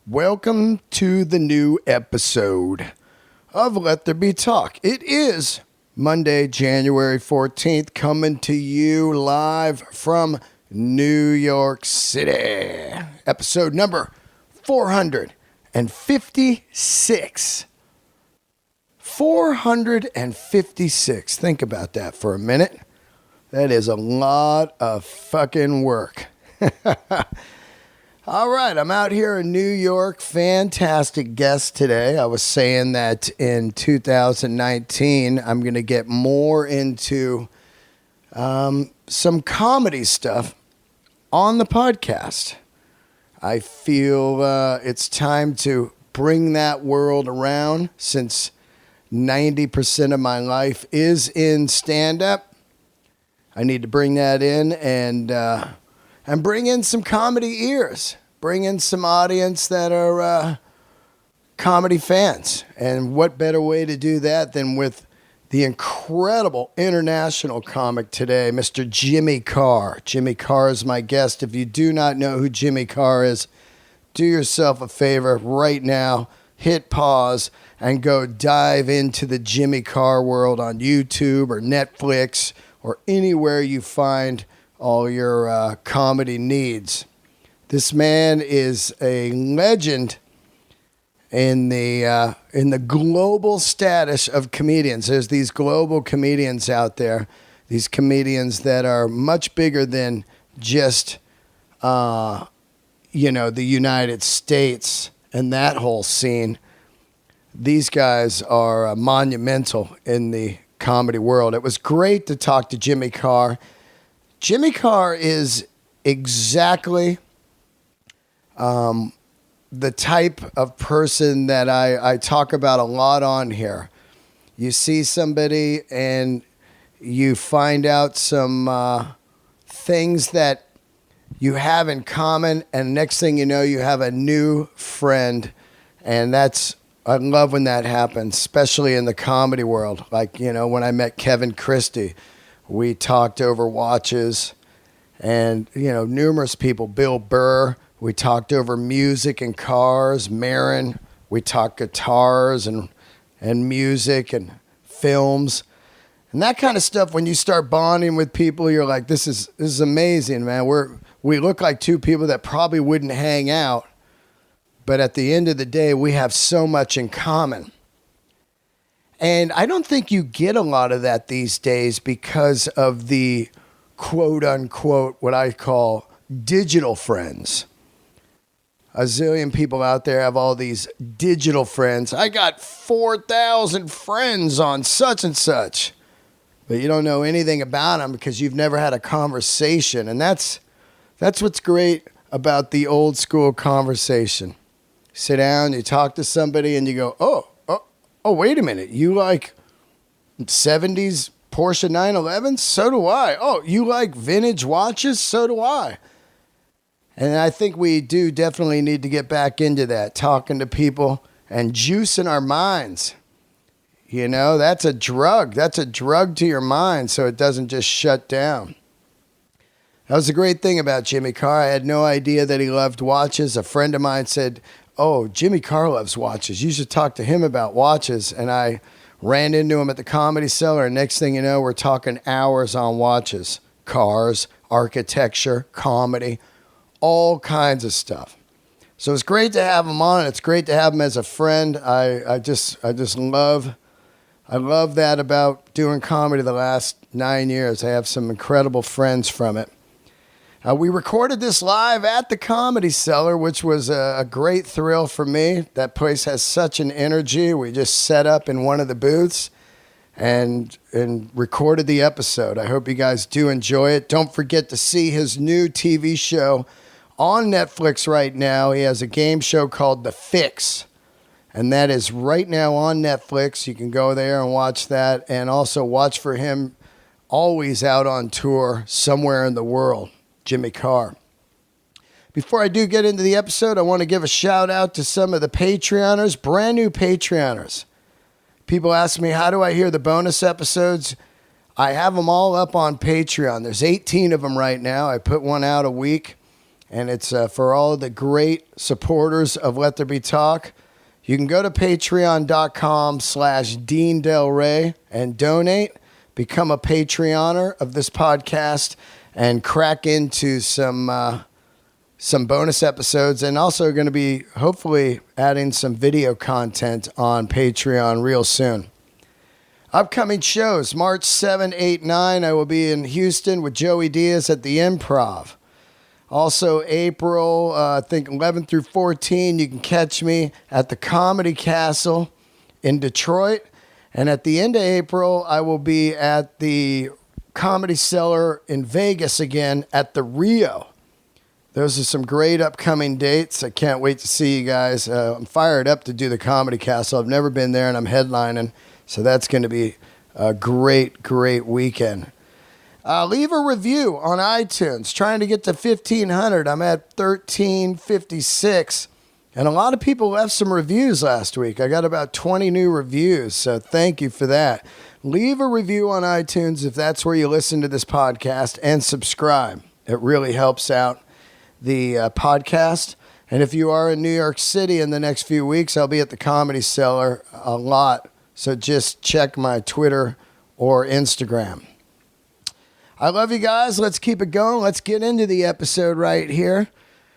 Welcome to the new episode of Let There Be Talk. It is Monday, January 14th, coming to you live from New York City. Episode number 456. 456. Think about that for a minute. That is a lot of fucking work. All right, I'm out here in New York. Fantastic guest today. I was saying that in 2019, I'm going to get more into some comedy stuff on the podcast. I feel it's time to bring that world around since 90% of my life is in stand-up. I need to bring that in and bring in some comedy ears. Bring in some audience that are comedy fans. And what better way to do that than with the incredible international comic today, Mr. Jimmy Carr. Jimmy Carr is my guest. If you do not know who Jimmy Carr is, do yourself a favor right now. Hit pause and go dive into the Jimmy Carr world on YouTube or Netflix or anywhere you find all your comedy needs. This man is a legend in the global status of comedians. There's these global comedians out there, these comedians that are much bigger than just the United States and that whole scene. These guys are monumental in the comedy world. It was great to talk to Jimmy Carr. Jimmy Carr is exactly the type of person that I talk about a lot on here. You see somebody and you find out some things that you have in common, and next thing you know, you have a new friend, and I love when that happens, especially in the comedy world. Like, when I met Kevin Christie, we talked over watches, and, numerous people, Bill Burr, we talked over music and cars. Marin, we talked guitars and music and films. And that kind of stuff, when you start bonding with people, you're like, this is amazing, man. We look like two people that probably wouldn't hang out, but at the end of the day, we have so much in common. And I don't think you get a lot of that these days because of the quote-unquote, what I call digital friends. A zillion people out there have all these digital friends. I got 4,000 friends on such and such. But you don't know anything about them because you've never had a conversation. And that's what's great about the old school conversation. Sit down, you talk to somebody, and you go, oh, wait a minute. You like 70s Porsche 911s? So do I. Oh, you like vintage watches? So do I. And I think we do definitely need to get back into that, talking to people and juicing our minds. That's a drug. That's a drug to your mind so it doesn't just shut down. That was the great thing about Jimmy Carr. I had no idea that he loved watches. A friend of mine said, oh, Jimmy Carr loves watches. You should talk to him about watches. And I ran into him at the Comedy Cellar. And next thing you know, we're talking hours on watches, cars, architecture, comedy, all kinds of stuff. So it's great to have him on. It's great to have him as a friend. I just love that about doing comedy the last 9 years. I have some incredible friends from it. We recorded this live at the Comedy Cellar, which was a great thrill for me. That place has such an energy. We just set up in one of the booths and recorded the episode. I hope you guys do enjoy it. Don't forget to see his new TV show on Netflix right now. He has a game show called The Fix, and that is right now on Netflix. You can go there and watch that, and also watch for him always out on tour somewhere in the world, Jimmy Carr. Before I do get into the episode, I want to give a shout out to some of the Patreoners, brand new Patreoners. People ask me, how do I hear the bonus episodes? I have them all up on Patreon. There's 18 of them right now. I put one out a week. And it's for all the great supporters of Let There Be Talk. You can go to patreon.com/Dean Del Rey and donate, become a Patreoner of this podcast, and crack into some bonus episodes, and also going to be hopefully adding some video content on Patreon real soon. Upcoming shows, March 7, 8, 9, I will be in Houston with Joey Diaz at the Improv. Also, April, I think 11 through 14, you can catch me at the Comedy Castle in Detroit. And at the end of April, I will be at the Comedy Cellar in Vegas again at the Rio. Those are some great upcoming dates. I can't wait to see you guys. I'm fired up to do the Comedy Castle. I've never been there, and I'm headlining. So that's going to be a great, great weekend. Leave a review on iTunes. Trying to get to 1,500. I'm at 1,356. And a lot of people left some reviews last week. I got about 20 new reviews, so thank you for that. Leave a review on iTunes if that's where you listen to this podcast, and subscribe. It really helps out the podcast. And if you are in New York City in the next few weeks, I'll be at the Comedy Cellar a lot. So just check my Twitter or Instagram. I love you guys. Let's keep it going. Let's get into the episode right here.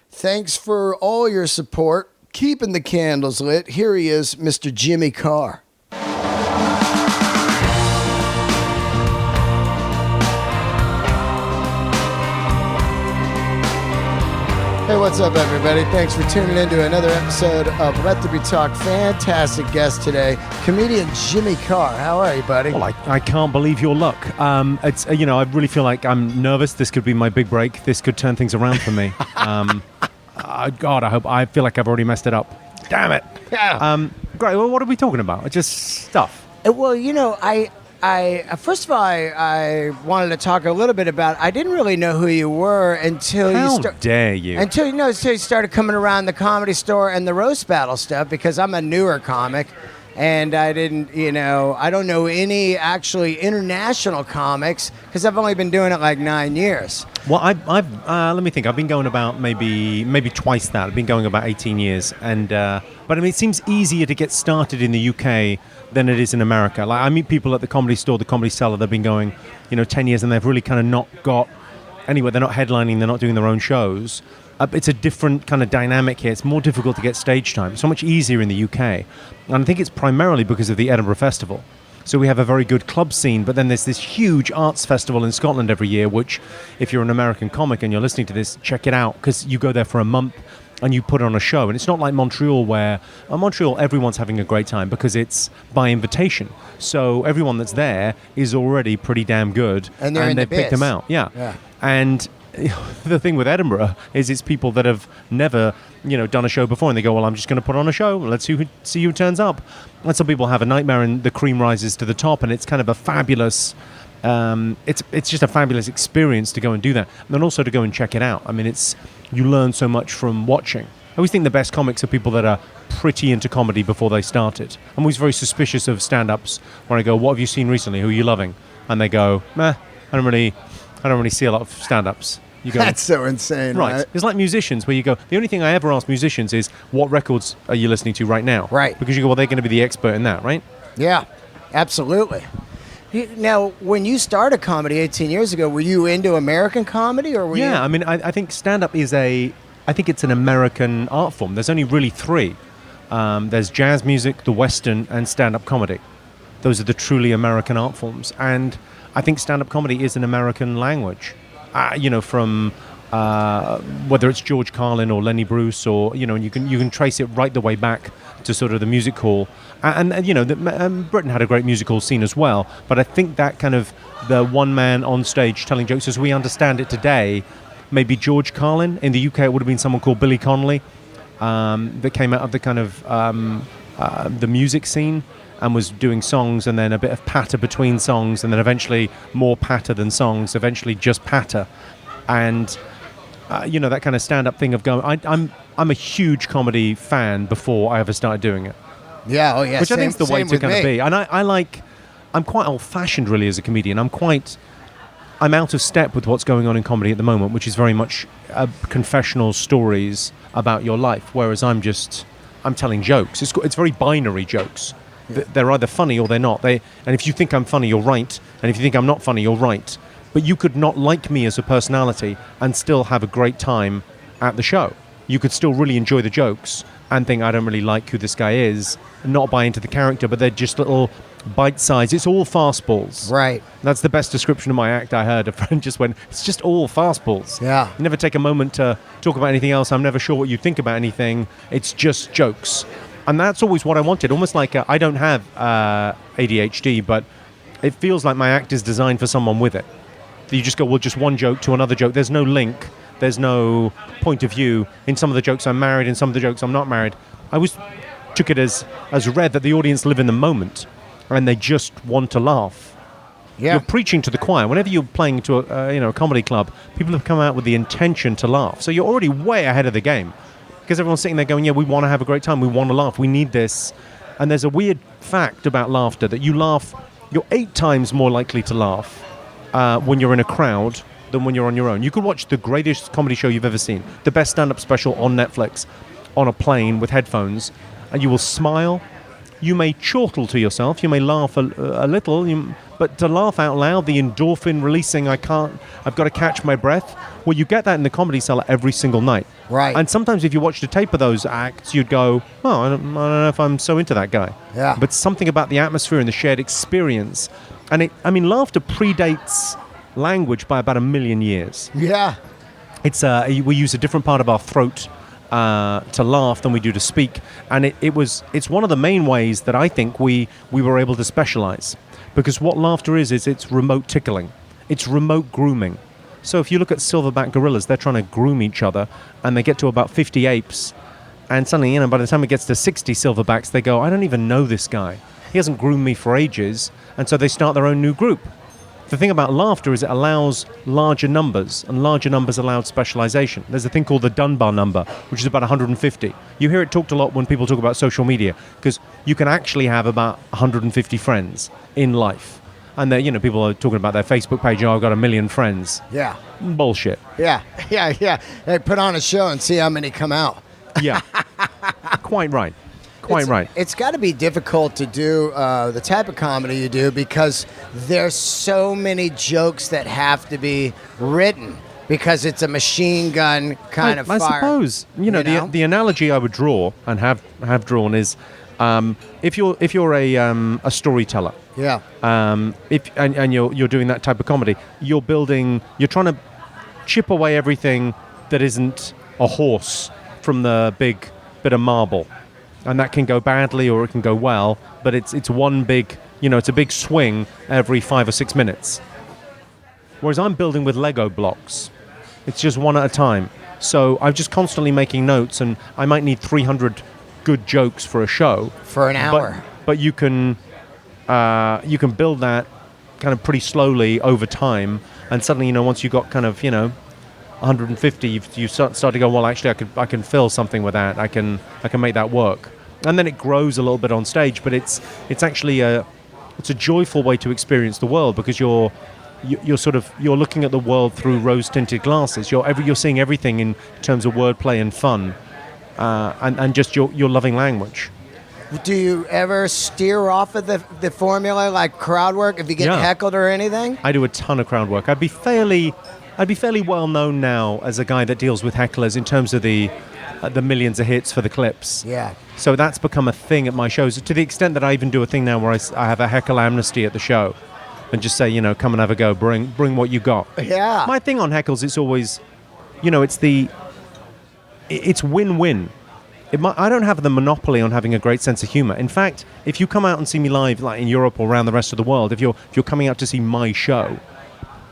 Thanks for all your support. Keeping the candles lit. Here he is, Mr. Jimmy Carr. Hey, what's up, everybody? Thanks for tuning in to another episode of Let There Be Talk. Fantastic guest today, comedian Jimmy Carr. How are you, buddy? Well, I can't believe your luck. It's I really feel like I'm nervous. This could be my big break. This could turn things around for me. God, I feel like I've already messed it up. Damn it. Yeah. Great. Well, what are we talking about? Just stuff. Well, I first of all, I wanted to talk a little bit about. I didn't really know who you were until How dare you? Until you started coming around the Comedy Store and the roast battle stuff, because I'm a newer comic, and I don't know any actually international comics because I've only been doing it like 9 years. Well, I've let me think. I've been going about maybe twice that. I've been going about 18 years, and but I mean, it seems easier to get started in the UK than it is in America. Like, I meet people at the Comedy Store, the Comedy Cellar. They've been going, 10 years, and they've really kind of not got anywhere. They're not headlining. They're not doing their own shows. It's a different kind of dynamic here. It's more difficult to get stage time. It's so much easier in the UK, and I think it's primarily because of the Edinburgh Festival. So we have a very good club scene, but then there's this huge arts festival in Scotland every year, which, if you're an American comic and you're listening to this, check it out, because you go there for a month and you put on a show. And it's not like Montreal, where in Montreal everyone's having a great time because it's by invitation. So everyone that's there is already pretty damn good, and they've picked them out. Yeah. And the thing with Edinburgh is it's people that have never, done a show before, and they go, well, I'm just going to put on a show. Let's see who turns up. And some people have a nightmare, and the cream rises to the top, and it's kind of a fabulous. It's just a fabulous experience to go and do that, and then also to go and check it out. I mean, you learn so much from watching. I always think the best comics are people that are pretty into comedy before they started. I'm always very suspicious of stand-ups when I go, what have you seen recently? Who are you loving? And they go, I don't really see a lot of stand-ups. You go, that's so insane, right? It's like musicians, where you go, the only thing I ever ask musicians is, what records are you listening to right now? Right. Because you go, well, they're going to be the expert in that, right? Yeah, absolutely. Now, when you started comedy 18 years ago, were you into American comedy, or were you? Yeah, I mean, I think stand-up is I think it's an American art form. There's only really three. There's jazz music, the Western, and stand-up comedy. Those are the truly American art forms. And I think stand-up comedy is an American language. From whether it's George Carlin or Lenny Bruce, or and you can trace it right the way back to sort of the music hall, and Britain had a great musical scene as well. But I think that kind of the one man on stage telling jokes as we understand it today, maybe George Carlin. In the UK, it would have been someone called Billy Connolly, that came out of the kind of the music scene, and was doing songs, and then a bit of patter between songs, and then eventually more patter than songs, eventually just patter. And that kind of stand-up thing of going, I'm a huge comedy fan before I ever started doing it. Yeah, oh yeah. Which I think is the way to kind of be. And I'm quite old-fashioned really as a comedian. I'm I'm out of step with what's going on in comedy at the moment, which is very much confessional stories about your life, whereas I'm telling jokes. It's very binary jokes. Yeah. They're either funny or they're not. And if you think I'm funny, you're right. And if you think I'm not funny, you're right. But you could not like me as a personality and still have a great time at the show. You could still really enjoy the jokes and think, I don't really like who this guy is, and not buy into the character, but they're just little bite-sized. It's all fastballs. Right. That's the best description of my act I heard. A friend just went, it's just all fastballs. Yeah. You never take a moment to talk about anything else. I'm never sure what you think about anything. It's just jokes. And that's always what I wanted. Almost like I don't have ADHD, but it feels like my act is designed for someone with it. You just go, well, just one joke to another joke. There's no link. There's no point of view. In some of the jokes I'm married, in some of the jokes I'm not married. I always took it as read that the audience live in the moment and they just want to laugh. Yeah. You're preaching to the choir. Whenever you're playing to a comedy club, people have come out with the intention to laugh. So you're already way ahead of the game because everyone's sitting there going, yeah, we want to have a great time. We want to laugh. We need this. And there's a weird fact about laughter that you laugh, you're 8 times more likely to laugh when you're in a crowd than when you're on your own. You could watch the greatest comedy show you've ever seen, the best stand-up special on Netflix, on a plane with headphones, and you will smile. You may chortle to yourself, you may laugh a little, but to laugh out loud, the endorphin releasing, I've got to catch my breath, well, you get that in the Comedy Cellar every single night. Right. And sometimes if you watched a tape of those acts, you'd go, oh, I don't know if I'm so into that guy. Yeah. But something about the atmosphere and the shared experience, and laughter predates language by about 1 million years. Yeah. It's we use a different part of our throat to laugh than we do to speak, and it's one of the main ways that I think we were able to specialize, because what laughter is it's remote tickling, it's remote grooming. So if you look at silverback gorillas, they're trying to groom each other, and they get to about 50 apes, and suddenly, by the time it gets to 60 silverbacks, they go, I don't even know this guy. He hasn't groomed me for ages, and so they start their own new group. The thing about laughter is it allows larger numbers, and larger numbers allow specialization. There's a thing called the Dunbar number, which is about 150. You hear it talked a lot when people talk about social media, because you can actually have about 150 friends in life. And people are talking about their Facebook page, I've got 1 million friends. Yeah. Bullshit. Yeah. Hey, put on a show and see how many come out. Yeah. Quite right. Right. It's got to be difficult to do the type of comedy you do, because there's so many jokes that have to be written, because it's a machine gun kind of fire. I suppose. The analogy I would draw and have drawn is if you're a storyteller. Yeah. And you're doing that type of comedy, you're trying to chip away everything that isn't a horse from the big bit of marble. And that can go badly or it can go well, but it's one big, it's a big swing every 5 or 6 minutes. Whereas I'm building with Lego blocks. It's just one at a time. So I'm just constantly making notes, and I might need 300 good jokes for a show. For an hour. But you can build that kind of pretty slowly over time, and suddenly, once you got kind of, 150, you start to go, well, actually, I can fill something with that. I can make that work, and then it grows a little bit on stage. But it's actually it's a joyful way to experience the world, because you're looking at the world through rose-tinted glasses. You're seeing everything in terms of wordplay and fun, and just your loving language. Do you ever steer off of the formula, like crowd work, if you get heckled or anything? I do a ton of crowd work. I'd be fairly well known now as a guy that deals with hecklers in terms of the millions of hits for the clips. Yeah. So that's become a thing at my shows, to the extent that I even do a thing now where I have a heckle amnesty at the show, and just say, come and have a go, bring what you got. Yeah. My thing on heckles, it's always, it's win-win. I don't have the monopoly on having a great sense of humor. In fact, if you come out and see me live, like in Europe or around the rest of the world, if you're coming out to see my show,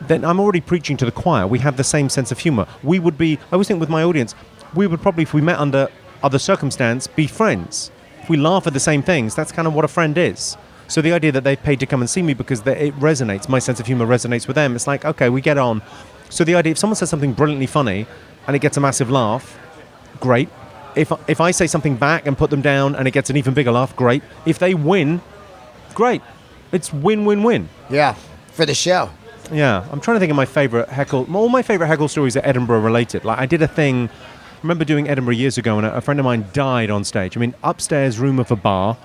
then I'm already preaching to the choir. We have the same sense of humor. I always think with my audience, we would probably, if we met under other circumstance, be friends. If we laugh at the same things, that's kind of what a friend is. So the idea that they've paid to come and see me because it resonates, my sense of humor resonates with them, it's like, okay, we get on. So the idea, if someone says something brilliantly funny and it gets a massive laugh, great. If I say something back and put them down and it gets an even bigger laugh, great. If they win, great. It's win-win-win. Yeah, for the show. Yeah, I'm trying to think of my favorite heckle. All my favorite heckle stories are Edinburgh related. Like I did a thing. I remember doing Edinburgh years ago, and a friend of mine died on stage. I mean, upstairs room of a bar,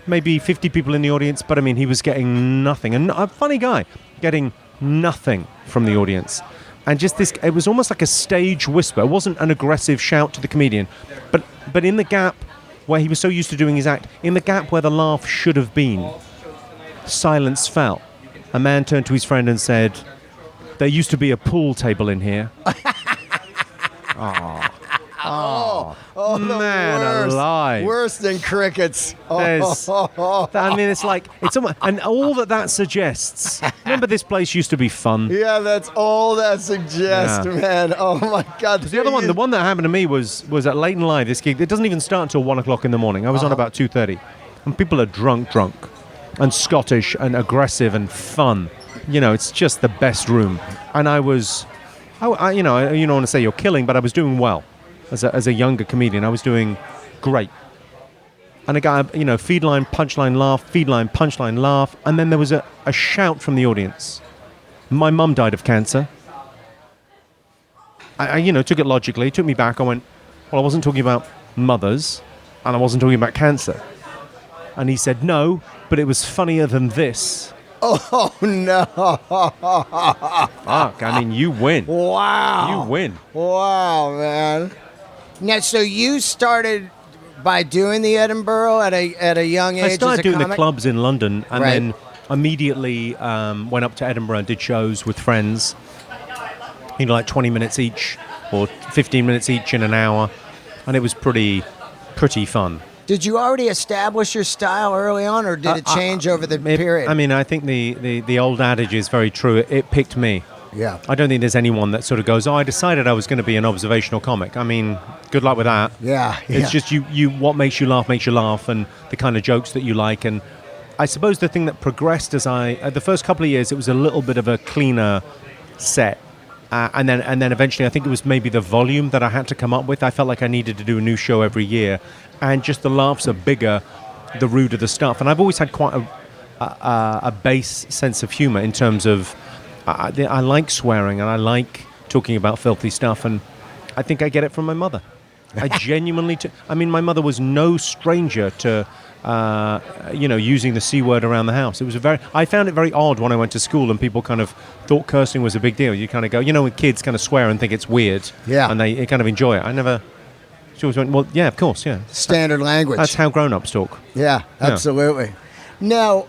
maybe 50 people in the audience, but I mean, he was getting nothing. And a funny guy, getting nothing from the audience. And just this, it was almost like a stage whisper. It wasn't an aggressive shout to the comedian, but in the gap where he was so used to doing his act, in the gap where the laugh should have been, silence fell. A man turned to his friend and said, "There used to be a pool table in here." Oh, man worst, alive. Worse than crickets. I mean, it's like, it's almost, and all that suggests. Remember, this place used to be fun. Yeah, that's all that suggests, man. Oh my God. The other one, the one that happened to me was at Leighton Live, this gig. It doesn't even start until 1 o'clock in the morning. I was on about 2:30. And people are drunk, and Scottish and aggressive and fun. You know, it's just the best room. And I was, you don't want to say you're killing, but I was doing well. As a younger comedian, I was doing great. And a guy, feed line, punchline, laugh, feed line, punchline, laugh. And then there was a shout from the audience. My mum died of cancer. I took it logically, took me back. I went, well, I wasn't talking about mothers, and I wasn't talking about cancer. And he said, no, but it was funnier than this. Oh, no. Fuck, I mean, you win. Wow. You win. Wow, man. Now, so you started by doing the Edinburgh at a young age. I started as a doing comic? the clubs in London, and Right. then immediately went up to Edinburgh and did shows with friends. Like 20 minutes each, or 15 minutes each in an hour, and it was pretty fun. Did you already establish your style early on, or did it change over the period? I mean, I think the old adage is very true. It picked me. Yeah. I don't think there's anyone that sort of goes, oh, I decided I was going to be an observational comic. I mean, good luck with that. Yeah. It's just you. What makes you laugh, and the kind of jokes that you like. And I suppose the thing that progressed as the first couple of years, it was a little bit of a cleaner set. And then eventually, I think it was maybe the volume that I had to come up with. I felt like I needed to do a new show every year. And just the laughs are bigger, the ruder the stuff. And I've always had quite a base sense of humor in terms of, I like swearing and I like talking about filthy stuff. And I think I get it from my mother. I genuinely, my mother was no stranger to, using the C word around the house. It was I found it very odd when I went to school and people kind of thought cursing was a big deal. You kind of go, when kids kind of swear and think it's weird. Yeah. And they kind of enjoy it. She always went, well, yeah, of course, yeah. Standard language. That's how grown-ups talk. Yeah, absolutely. Now,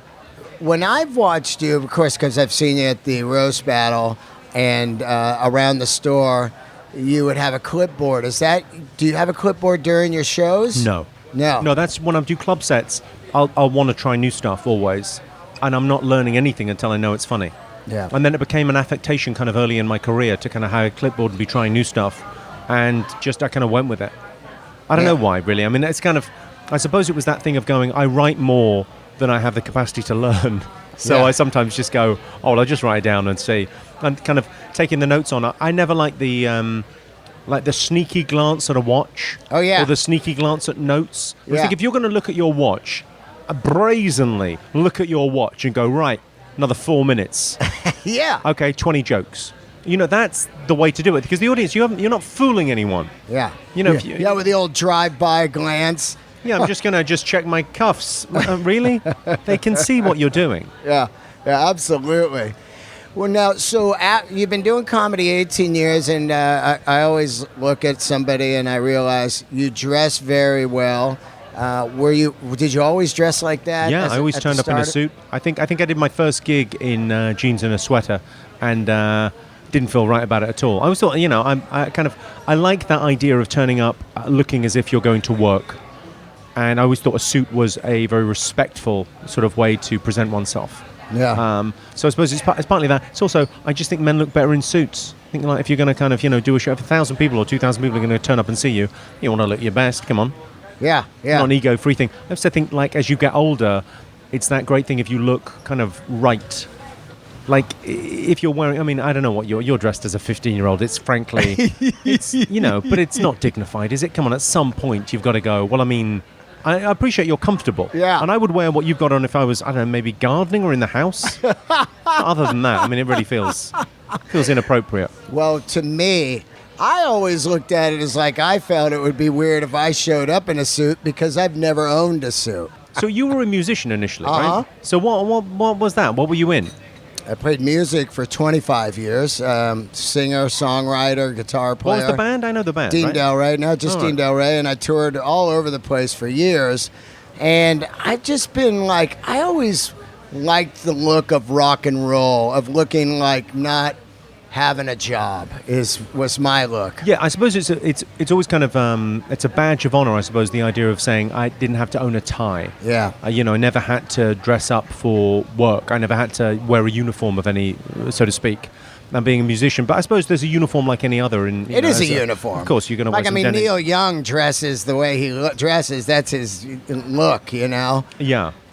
when I've watched you, of course, because I've seen you at the roast battle and around the store, you would have a clipboard. Do you have a clipboard during your shows? No. No, that's when I do club sets. I'll want to try new stuff always, and I'm not learning anything until I know it's funny. Yeah. And then it became an affectation kind of early in my career to kind of have a clipboard and be trying new stuff, and just I kind of went with it. I don't know why, really. I mean, it's kind of, I suppose it was that thing of going, I write more than I have the capacity to learn. So I sometimes just go, oh, well, I'll just write it down and see, and kind of taking the notes on. I never like the sneaky glance at a watch. Oh, yeah. Or the sneaky glance at notes. I Yeah. think if you're going to look at your watch, brazenly look at your watch and go, right, another 4 minutes. Yeah. Okay, 20 jokes. That's the way to do it, because the audience, you're not fooling anyone. Yeah. If you, with the old drive-by glance. yeah, I'm just going to check my cuffs. Really? They can see what you're doing. Yeah, absolutely. Well, now, so you've been doing comedy 18 years, and I always look at somebody and I realize you dress very well. Did you always dress like that? Yeah, I always turned up in a suit. I think I did my first gig in jeans and a sweater, and didn't feel right about it at all. I always thought, I like that idea of turning up looking as if you're going to work. And I always thought a suit was a very respectful sort of way to present oneself. Yeah. So I suppose it's partly that. It's also, I just think men look better in suits. I think, like, if you're going to kind of, do a show, if 1,000 people or 2,000 people are going to turn up and see you, you want to look your best. Come on. Yeah. Not an ego-free thing. I also think, like, as you get older, it's that great thing if you look kind of right. Like, if you're wearing, I don't know what you're dressed as a 15-year-old. It's frankly, but it's not dignified, is it? Come on, at some point you've got to go, well, I appreciate you're comfortable. Yeah. And I would wear what you've got on if I was, I don't know, maybe gardening or in the house. Other than that, I mean, it really feels inappropriate. Well, to me, I always looked at it as like I felt it would be weird if I showed up in a suit because I've never owned a suit. So you were a musician initially, Uh-huh. right? So what was that? What were you in? I played music for 25 years. Singer, songwriter, guitar player. What was the band? I know the band, Dean right? Del Rey. No, just All Dean right. Del Rey. And I toured all over the place for years. And I've just been like, I always liked the look of rock and roll, of looking like not having a job was my look. Yeah, I suppose it's always kind of it's a badge of honor. I suppose the idea of saying I didn't have to own a tie. Yeah. I never had to dress up for work. I never had to wear a uniform of any, so to speak. I'm being a musician, but I suppose there's a uniform like any other. It is a uniform. Of course, you're going to like wear some denim. Neil Young dresses the way he dresses. That's his look, Yeah,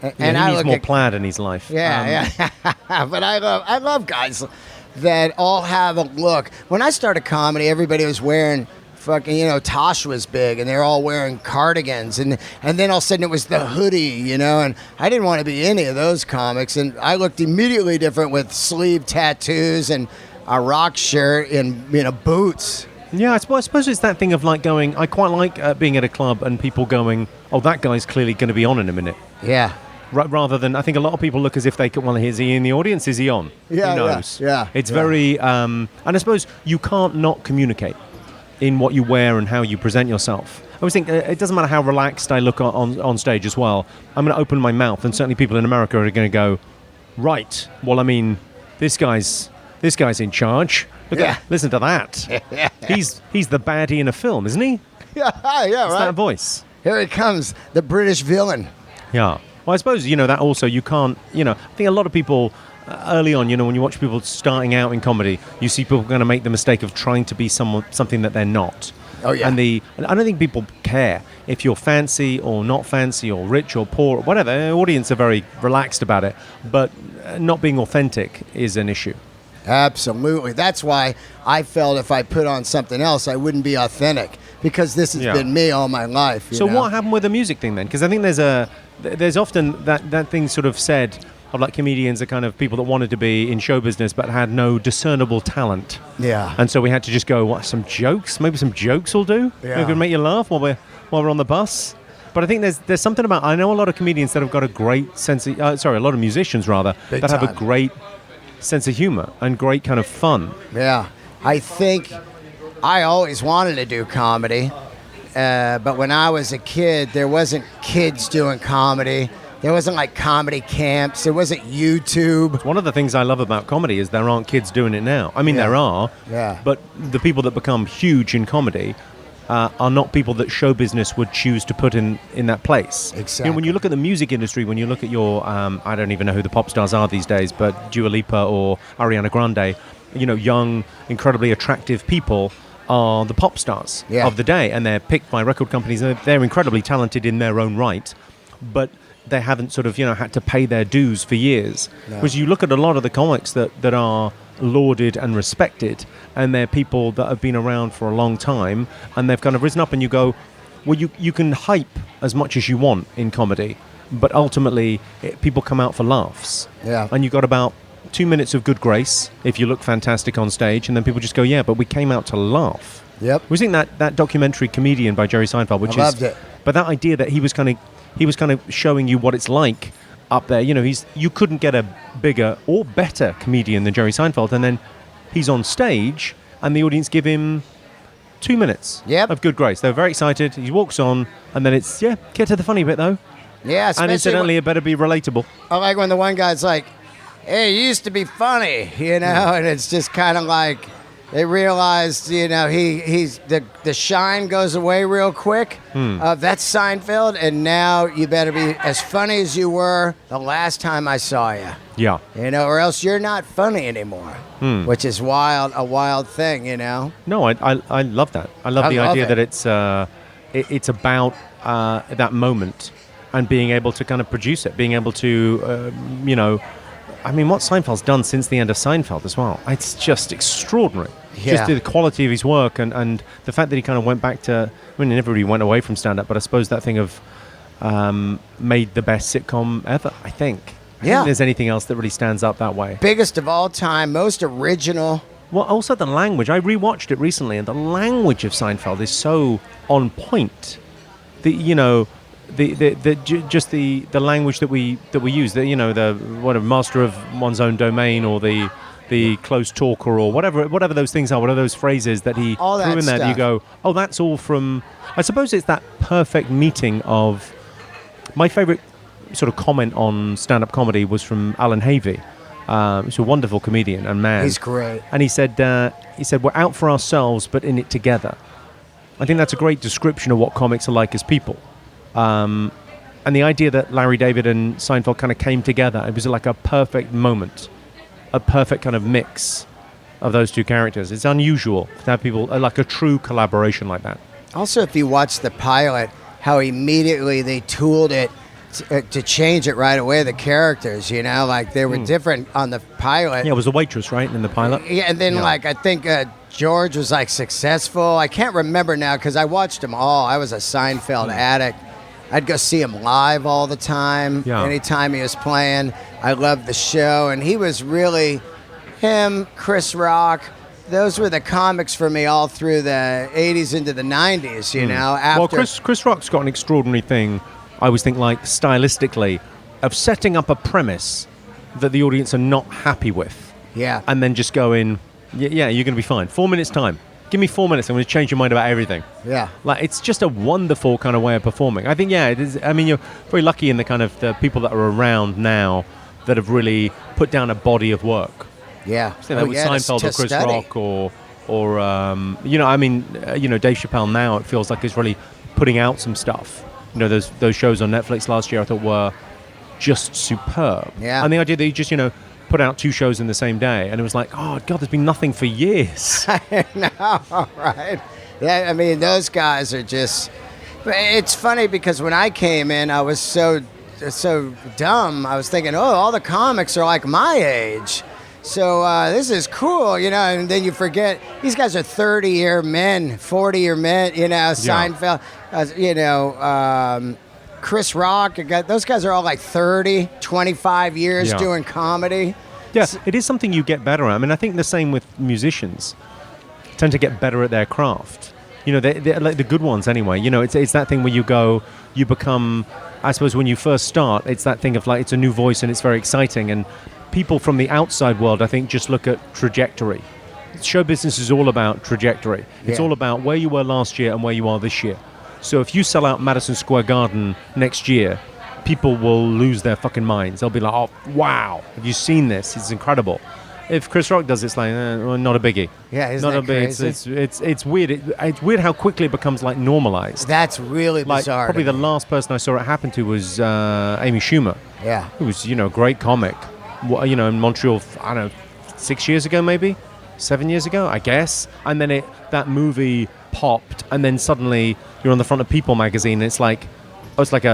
And he I needs look more at- plaid in his life. Yeah. But I love guys that all have a look. When I started comedy, everybody was wearing fucking, Tosh was big, and they're all wearing cardigans, and then all of a sudden it was the hoodie, and I didn't want to be any of those comics, and I looked immediately different with sleeve tattoos and a rock shirt and boots. Yeah, I suppose it's that thing of like going. I quite like being at a club and people going, "Oh, that guy's clearly going to be on in a minute." Yeah. Rather than, I think a lot of people look as if they could, well, is he in the audience? Is he on? Yeah, Who knows? yeah. It's very, and I suppose you can't not communicate in what you wear and how you present yourself. I always think it doesn't matter how relaxed I look on stage as well. I'm going to open my mouth, and certainly people in America are going to go, right, well, I mean, this guy's in charge. Listen to that. He's the baddie in a film, isn't he? Yeah, It's right. that voice. Here he comes, the British villain. Yeah. Well, I suppose, that also you can't, I think a lot of people early on, when you watch people starting out in comedy, you see people going to make the mistake of trying to be something that they're not. Oh, yeah. And I don't think people care if you're fancy or not fancy or rich or poor or whatever. The audience are very relaxed about it. But not being authentic is an issue. Absolutely. That's why I felt if I put on something else, I wouldn't be authentic, because this has been me all my life. So what happened with the music thing then? Because I think there's often that thing sort of said of like comedians are kind of people that wanted to be in show business but had no discernible talent. Yeah. And so we had to just go, what, some jokes? Maybe some jokes will do? Yeah. Maybe we can make you laugh while we're on the bus? But I think there's something about, I know a lot of comedians that have got a great sense of, a lot of musicians rather, Big that have a time. great sense of humor and great kind of fun. Yeah. I think I always wanted to do comedy, but when I was a kid, there wasn't kids doing comedy. There wasn't like comedy camps. There wasn't YouTube. One of the things I love about comedy is there aren't kids doing it now. I mean, Yeah. there are, Yeah. but the people that become huge in comedy are not people that show business would choose to put in that place. Exactly. When you look at the music industry, when you look at your, I don't even know who the pop stars are these days, but Dua Lipa or Ariana Grande, young, incredibly attractive people are the pop stars Yeah. of the day, and they're picked by record companies. And they're incredibly talented in their own right, but they haven't sort of, had to pay their dues for years. No. Whereas you look at a lot of the comics that are lauded and respected, and they're people that have been around for a long time, and they've kind of risen up, and you go, well, you can hype as much as you want in comedy, but ultimately people come out for laughs. Yeah. And you got about 2 minutes of good grace if you look fantastic on stage, and then people just go, yeah, but we came out to laugh. Yep. We think that documentary Comedian by Jerry Seinfeld, which I loved it. But that idea that he was kind of showing you what it's like up there. You couldn't get a bigger or better comedian than Jerry Seinfeld, and then he's on stage, and the audience give him 2 minutes Yep. of good grace. They're very excited. He walks on, and then it's get to the funny bit though. Yeah, And especially incidentally, it better be relatable. I like when the one guy's like, hey, you used to be funny, and it's just kind of like they realized, he's the shine goes away real quick. That's Seinfeld, and now you better be as funny as you were the last time I saw you. Yeah. Or else you're not funny anymore, which is a wild thing, No, I love that. I love the love idea it. that it's about that moment and being able to kind of produce it, being able to, I mean, what Seinfeld's done since the end of Seinfeld as well, it's just extraordinary. Yeah. Just the quality of his work and the fact that he kind of went back to, I mean, he never really went away from stand-up, but I suppose that thing of made the best sitcom ever, I think. I don't Yeah. think there's anything else that really stands up that way. Biggest of all time, most original. Well, also the language. I rewatched it recently, and the language of Seinfeld is so on point. The language that we use. The master of one's own domain, or the close talker, or whatever those things are. What are those phrases that he All threw that in there? That you stuff. go, oh, that's all from. I suppose it's that perfect meeting of. My favorite sort of comment on stand-up comedy was from Alan Havey. He's a wonderful comedian and man. He's great. And he said, we're out for ourselves, but in it together. I think that's a great description of what comics are like as people. And the idea that Larry David and Seinfeld kind of came together, it was like a perfect moment, a perfect kind of mix of those two characters. It's unusual to have people, like a true collaboration like that. Also, if you watch the pilot, how immediately they tooled it to change it right away, the characters, like they were different on the pilot. Yeah, it was a waitress, right, in the pilot? Yeah, and then, Yeah. I think George was, successful. I can't remember now because I watched them all. I was a Seinfeld addict. I'd go see him live all the time. Yeah. Anytime he was playing. I loved the show. And he was really, him, Chris Rock, those were the comics for me all through the 80s into the 90s, after. Well, Chris Rock's got an extraordinary thing, I always think, stylistically, of setting up a premise that the audience are not happy with. Yeah. And then just going, yeah, you're going to be fine. 4 minutes time. Give me 4 minutes. I'm going to change your mind about everything. Yeah. It's just a wonderful kind of way of performing. I think, it is. I mean, you're very lucky in the kind of the people that are around now that have really put down a body of work. Yeah. So that was Seinfeld or Chris study. Rock or Dave Chappelle now, it feels like he's really putting out some stuff. Those shows on Netflix last year I thought were just superb. Yeah. And the idea that you just, put out 2 shows in the same day, and it was like, oh, God, there's been nothing for years. I know, right? Yeah, I mean, those guys are just... It's funny because when I came in, I was so dumb. I was thinking, all the comics are like my age. So this is cool, and then you forget, these guys are 30-year men, 40-year men, Seinfeld, Chris Rock, those guys are all like 30, 25 years doing comedy. Yeah, it is something you get better at. I mean, I think the same with musicians. Tend to get better at their craft. They're like the good ones anyway. It's that thing where you become, I suppose when you first start, it's that thing of it's a new voice and it's very exciting. And people from the outside world, I think, just look at trajectory. Show business is all about trajectory. It's all about where you were last year and where you are this year. So if you sell out Madison Square Garden next year, people will lose their fucking minds. They'll be like, oh, wow, have you seen this? It's incredible. If Chris Rock does it, it's like, not a biggie. Yeah, isn't not that a big. crazy? It's weird. It's weird how quickly it becomes normalized. That's really bizarre. Probably to the me. last person I saw it happen to was Amy Schumer. Yeah. Who was, a great comic. In Montreal, I don't know, 6 years ago maybe? 7 years ago, I guess. And then that movie popped, and then suddenly you're on the front of People magazine, and it's like, it's like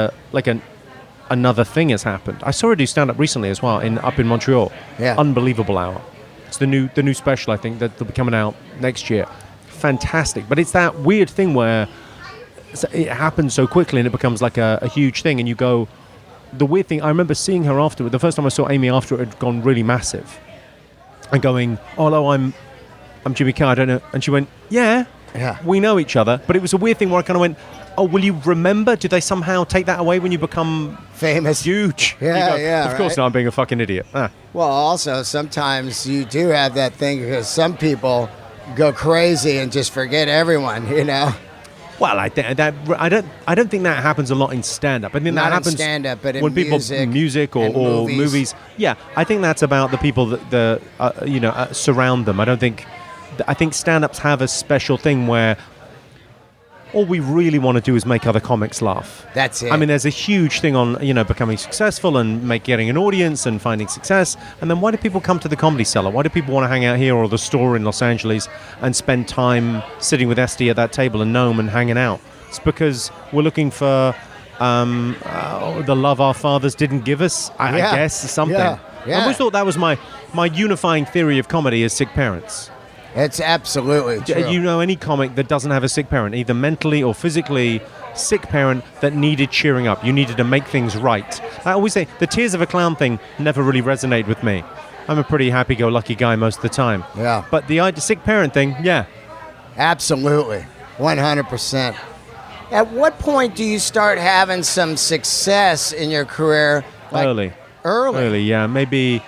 another thing has happened. I saw her do stand-up recently as well, up in Montreal. Yeah. Unbelievable Hour. It's the new special, I think, that'll be coming out next year. Fantastic. But it's that weird thing where it happens so quickly and it becomes like a huge thing, and you go... The weird thing, I remember seeing her afterward. The first time I saw Amy after it had gone really massive, and going, "Oh, hello, I'm Jimmy Carr. I don't know." And she went, "Yeah, we know each other." But it was a weird thing where I kind of went, "Oh, will you remember? Do they somehow take that away when you become famous, huge?" Yeah, you go, Of course not. I'm being a fucking idiot. Well, also sometimes you do have that thing because some people go crazy and just forget everyone. Well, I don't think that happens a lot in stand-up. I think Not that in happens stand-up, but in when people music or and movies. movies. Yeah, I think that's about the people that surround them. I think stand-ups have a special thing where all we really want to do is make other comics laugh. That's it. I mean, there's a huge thing on becoming successful and getting an audience and finding success. And then why do people come to the Comedy Cellar? Why do people want to hang out here or the store in Los Angeles and spend time sitting with Esty at that table and Noam and hanging out? It's because we're looking for the love our fathers didn't give us, I guess, or something. Yeah. I always thought that was my unifying theory of comedy is sick parents. It's absolutely true. Any comic that doesn't have a sick parent, either mentally or physically sick parent that needed cheering up. You needed to make things right. I always say the tears of a clown thing never really resonated with me. I'm a pretty happy-go-lucky guy most of the time. Yeah. But the sick parent thing, yeah. Absolutely. 100%. At what point do you start having some success in your career? Early, yeah. Maybe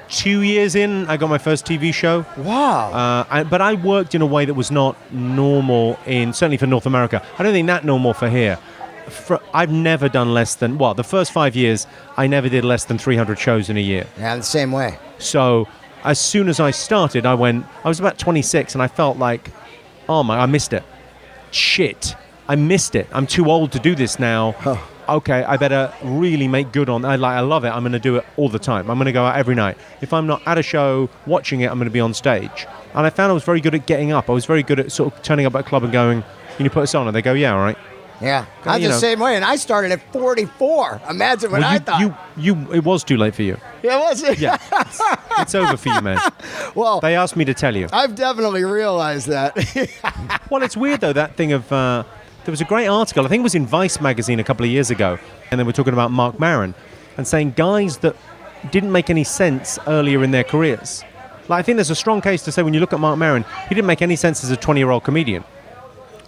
2 years in, I got my first TV show. Wow. But I worked in a way that was not normal certainly for North America. I don't think that normal for here. I've never done less than, the first 5 years, I never did less than 300 shows in a year. Yeah, the same way. So as soon as I started, I was about 26 and I felt like, I missed it. Shit, I missed it. I'm too old to do this now. Oh. Okay, I better really make good on. I love it. I'm going to do it all the time. I'm going to go out every night. If I'm not at a show watching it, I'm going to be on stage. And I found I was very good at getting up. I was very good at sort of turning up at a club and going, "Can you put us on?" And they go, "Yeah, all right." Yeah, I'm the same way. And I started at 44. Imagine what I thought. It was too late for you. Yeah, was it? Yeah, it's over for you, man. Well, they asked me to tell you. I've definitely realized that. Well, it's weird though, that thing of. There was a great article, I think it was in Vice magazine a couple of years ago, and they were talking about Marc Maron and saying guys that didn't make any sense earlier in their careers. Like, I think there's a strong case to say when you look at Marc Maron, he didn't make any sense as a 20-year-old comedian.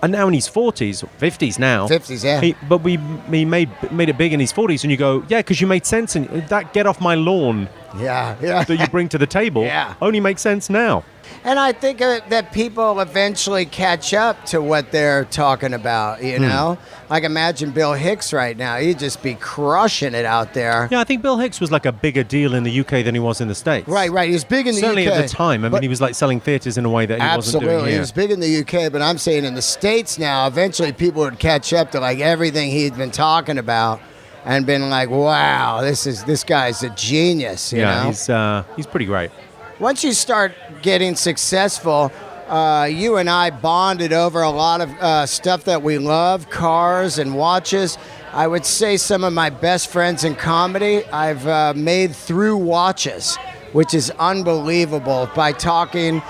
And now in his 40s, 50s now. 50s, yeah. But he made it big in his 40s, and you go, yeah, because you made sense, and that get off my lawn yeah. that you bring to the table only makes sense now. And I think that people eventually catch up to what they're talking about, you know? Like, imagine Bill Hicks right now. He'd just be crushing it out there. Yeah, I think Bill Hicks was like a bigger deal in the UK than he was in the States. Right. He was big in the Certainly UK. Certainly at the time. I mean, he was like selling theatres in a way that he wasn't doing here. Absolutely. He was big in the UK, but I'm saying in the States now, eventually people would catch up to like everything he'd been talking about and been like, wow, this guy's a genius, you know? He's pretty great. Once you start getting successful, you and I bonded over a lot of stuff that we love, cars and watches. I would say some of my best friends in comedy I've made through watches, which is unbelievable. By talking,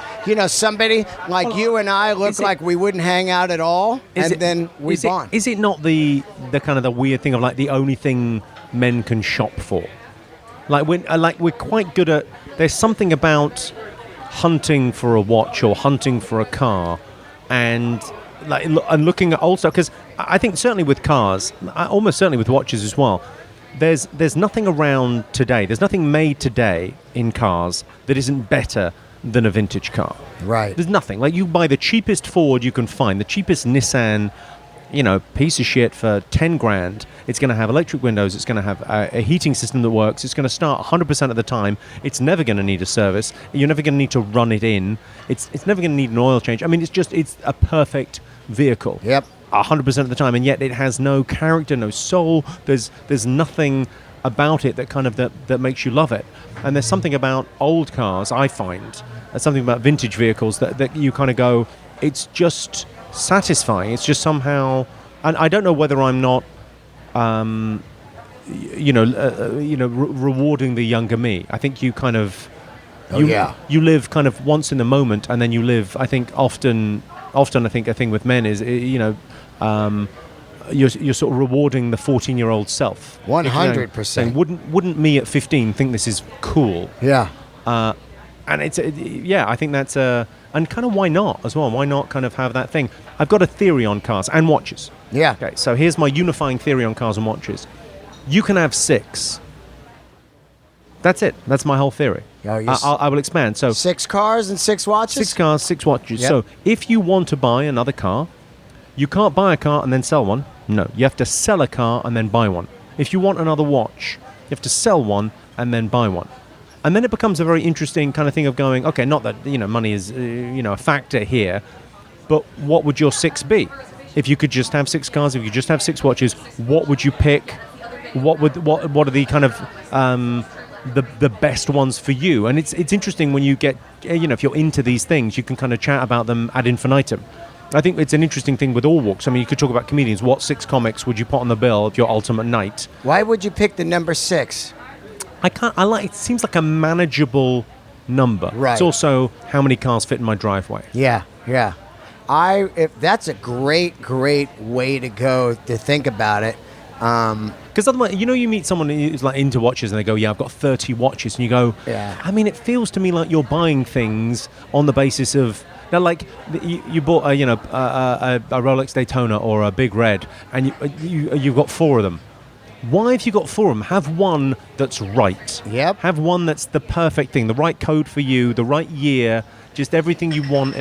somebody like you and I look like we wouldn't hang out at all, then we bond. Is it not the kind of the weird thing of like the only thing men can shop for? Like we're quite good at. There's something about hunting for a watch or hunting for a car, and looking at old stuff. Because I think certainly with cars, almost certainly with watches as well. There's nothing around today. There's nothing made today in cars that isn't better than a vintage car. Right. There's nothing. Like, you buy the cheapest Ford you can find, the cheapest Nissan, piece of shit for 10 grand. It's going to have electric windows. It's going to have a heating system that works. It's going to start 100% of the time. It's never going to need a service. You're never going to need to run it in. It's never going to need an oil change. I mean, it's a perfect vehicle. Yep. 100% of the time, and yet it has no character, no soul. There's nothing about it that kind of that makes you love it. And there's something about old cars, I find, something about vintage vehicles that you kind of go, it's just satisfying. It's just somehow, and I don't know whether I'm not, rewarding the younger me. I think you kind of, you live kind of once in the moment, and then you live. I think often I think a thing with men is, you're sort of rewarding the 14-year-old self. 100%. Wouldn't me at 15 think this is cool? Yeah. And it's I think that's and kind of why not as well? Why not kind of have that thing? I've got a theory on cars and watches. Yeah. Okay, so here's my unifying theory on cars and watches. You can have 6. That's it. That's my whole theory. I will expand. So 6 cars and 6 watches? 6 cars, 6 watches. Yep. So if you want to buy another car, you can't buy a car and then sell one. No, you have to sell a car and then buy one. If you want another watch, you have to sell one and then buy one. And then it becomes a very interesting kind of thing of going, okay, not that, money is, a factor here, but what would your 6 be? If you could just have 6 cars, if you could just have 6 watches, what would you pick? What are the kind of the best ones for you? And it's interesting when you get, if you're into these things, you can kind of chat about them ad infinitum. I think it's an interesting thing with all walks. I mean, you could talk about comedians. What 6 comics would you put on the bill of your ultimate night? Why would you pick the number 6? It seems like a manageable number. Right. It's also how many cars fit in my driveway. Yeah. if that's a great way to go to think about it. Because otherwise, you meet someone who's like into watches and they go, yeah, I've got 30 watches. And you go, Yeah. I mean, it feels to me like you're buying things on the basis of, now, like, you bought a Rolex Daytona or a Big Red, and you've got 4 of them. Why have you got 4 of them? Have one that's right. Yep. Have one that's the perfect thing, the right code for you, the right year, just everything you want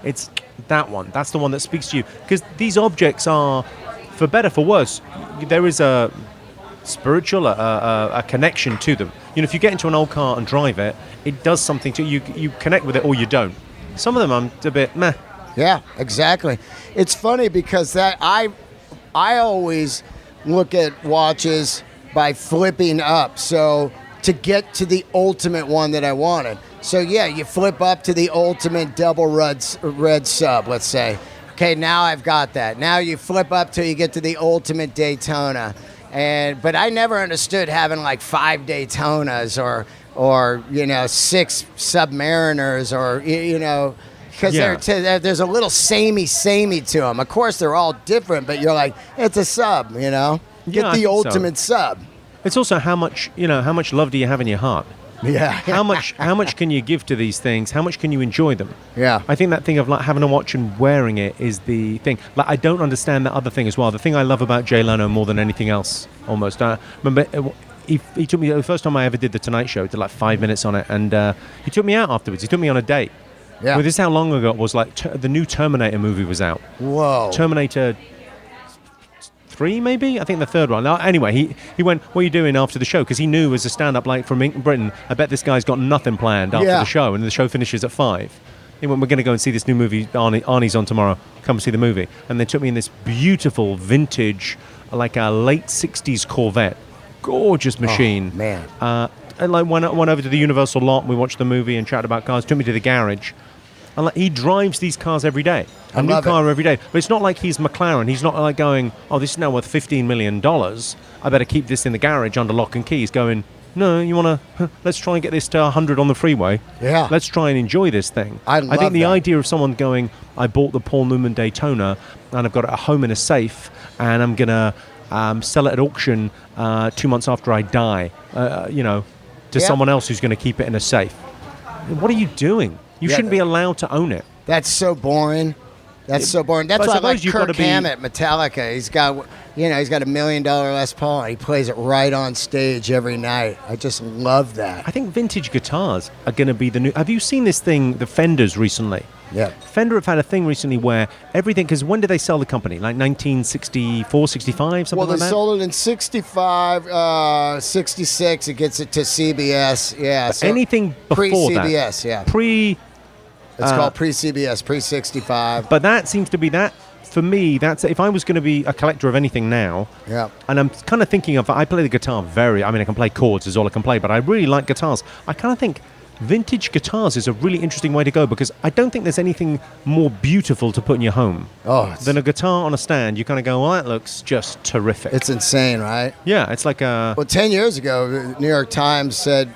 it's that one. That's the one that speaks to you. Because these objects are, for better, for worse, there is a spiritual, a connection to them. If you get into an old car and drive it, it does something to you. You connect with it or you don't. Some of them I'm a bit meh. Yeah, exactly. It's funny because I always look at watches by flipping up. So to get to the ultimate one that I wanted. So yeah, you flip up to the ultimate double red sub, let's say. Okay, now I've got that. Now you flip up till you get to the ultimate Daytona. But I never understood having like 5 Daytonas or 6 Submariners or because there's a little samey to them. Of course, they're all different, but you're like, it's a sub, Get the ultimate sub. It's also how much love do you have in your heart? Yeah. How much can you give to these things? How much can you enjoy them? Yeah. I think that thing of like having a watch and wearing it is the thing. Like, I don't understand that other thing as well. The thing I love about Jay Leno more than anything else, almost. Remember, he took me the first time I ever did the Tonight Show. Did like 5 minutes on it, and he took me out afterwards. He took me on a date. Yeah. Well, this is how long ago it was. Like the new Terminator movie was out. Whoa. Terminator 3, maybe? I think the third one. Now, anyway, he went, what are you doing after the show? Because he knew as a stand-up like from Britain, I bet this guy's got nothing planned after the show, and the show finishes at 5. He went, we're going to go and see this new movie, Arnie's on tomorrow. Come see the movie. And they took me in this beautiful vintage, like a late 60s Corvette. Gorgeous machine. Oh, man. And like went over to the Universal lot, and we watched the movie and chatted about cars. Took me to the garage. And like, he drives these cars every day. A new car every day. But it's not like he's McLaren. He's not like going, oh, this is now worth $15 million. I better keep this in the garage under lock and key. He's going, no, you want to, let's try and get this to 100 on the freeway. Yeah. Let's try and enjoy this thing. I think the idea of someone going, I bought the Paul Newman Daytona and I've got it at home in a safe and I'm going to sell it at auction 2 months after I die, to someone else who's going to keep it in a safe. What are you doing? You shouldn't be allowed to own it. That's so boring. That's why I like Kirk Hammett, Metallica. He's got $1 million Les Paul, and he plays it right on stage every night. I just love that. I think vintage guitars are going to be the new. Have you seen this thing, the Fenders, recently? Yeah. Fender have had a thing recently where everything, because when did they sell the company? Like 1964, 65, something like that? Well, they sold it in 65, 66. It gets it to CBS. Yeah. So anything before that. Pre-CBS, yeah. It's called pre-CBS, pre-65. But that seems to be that. For me, that's if I was going to be a collector of anything now, and I'm kind of thinking of, I play the guitar I can play chords is all I can play, but I really like guitars. I kind of think vintage guitars is a really interesting way to go because I don't think there's anything more beautiful to put in your home than a guitar on a stand. You kind of go, well, that looks just terrific. It's insane, right? Yeah, it's like a... Well, 10 years ago, the New York Times said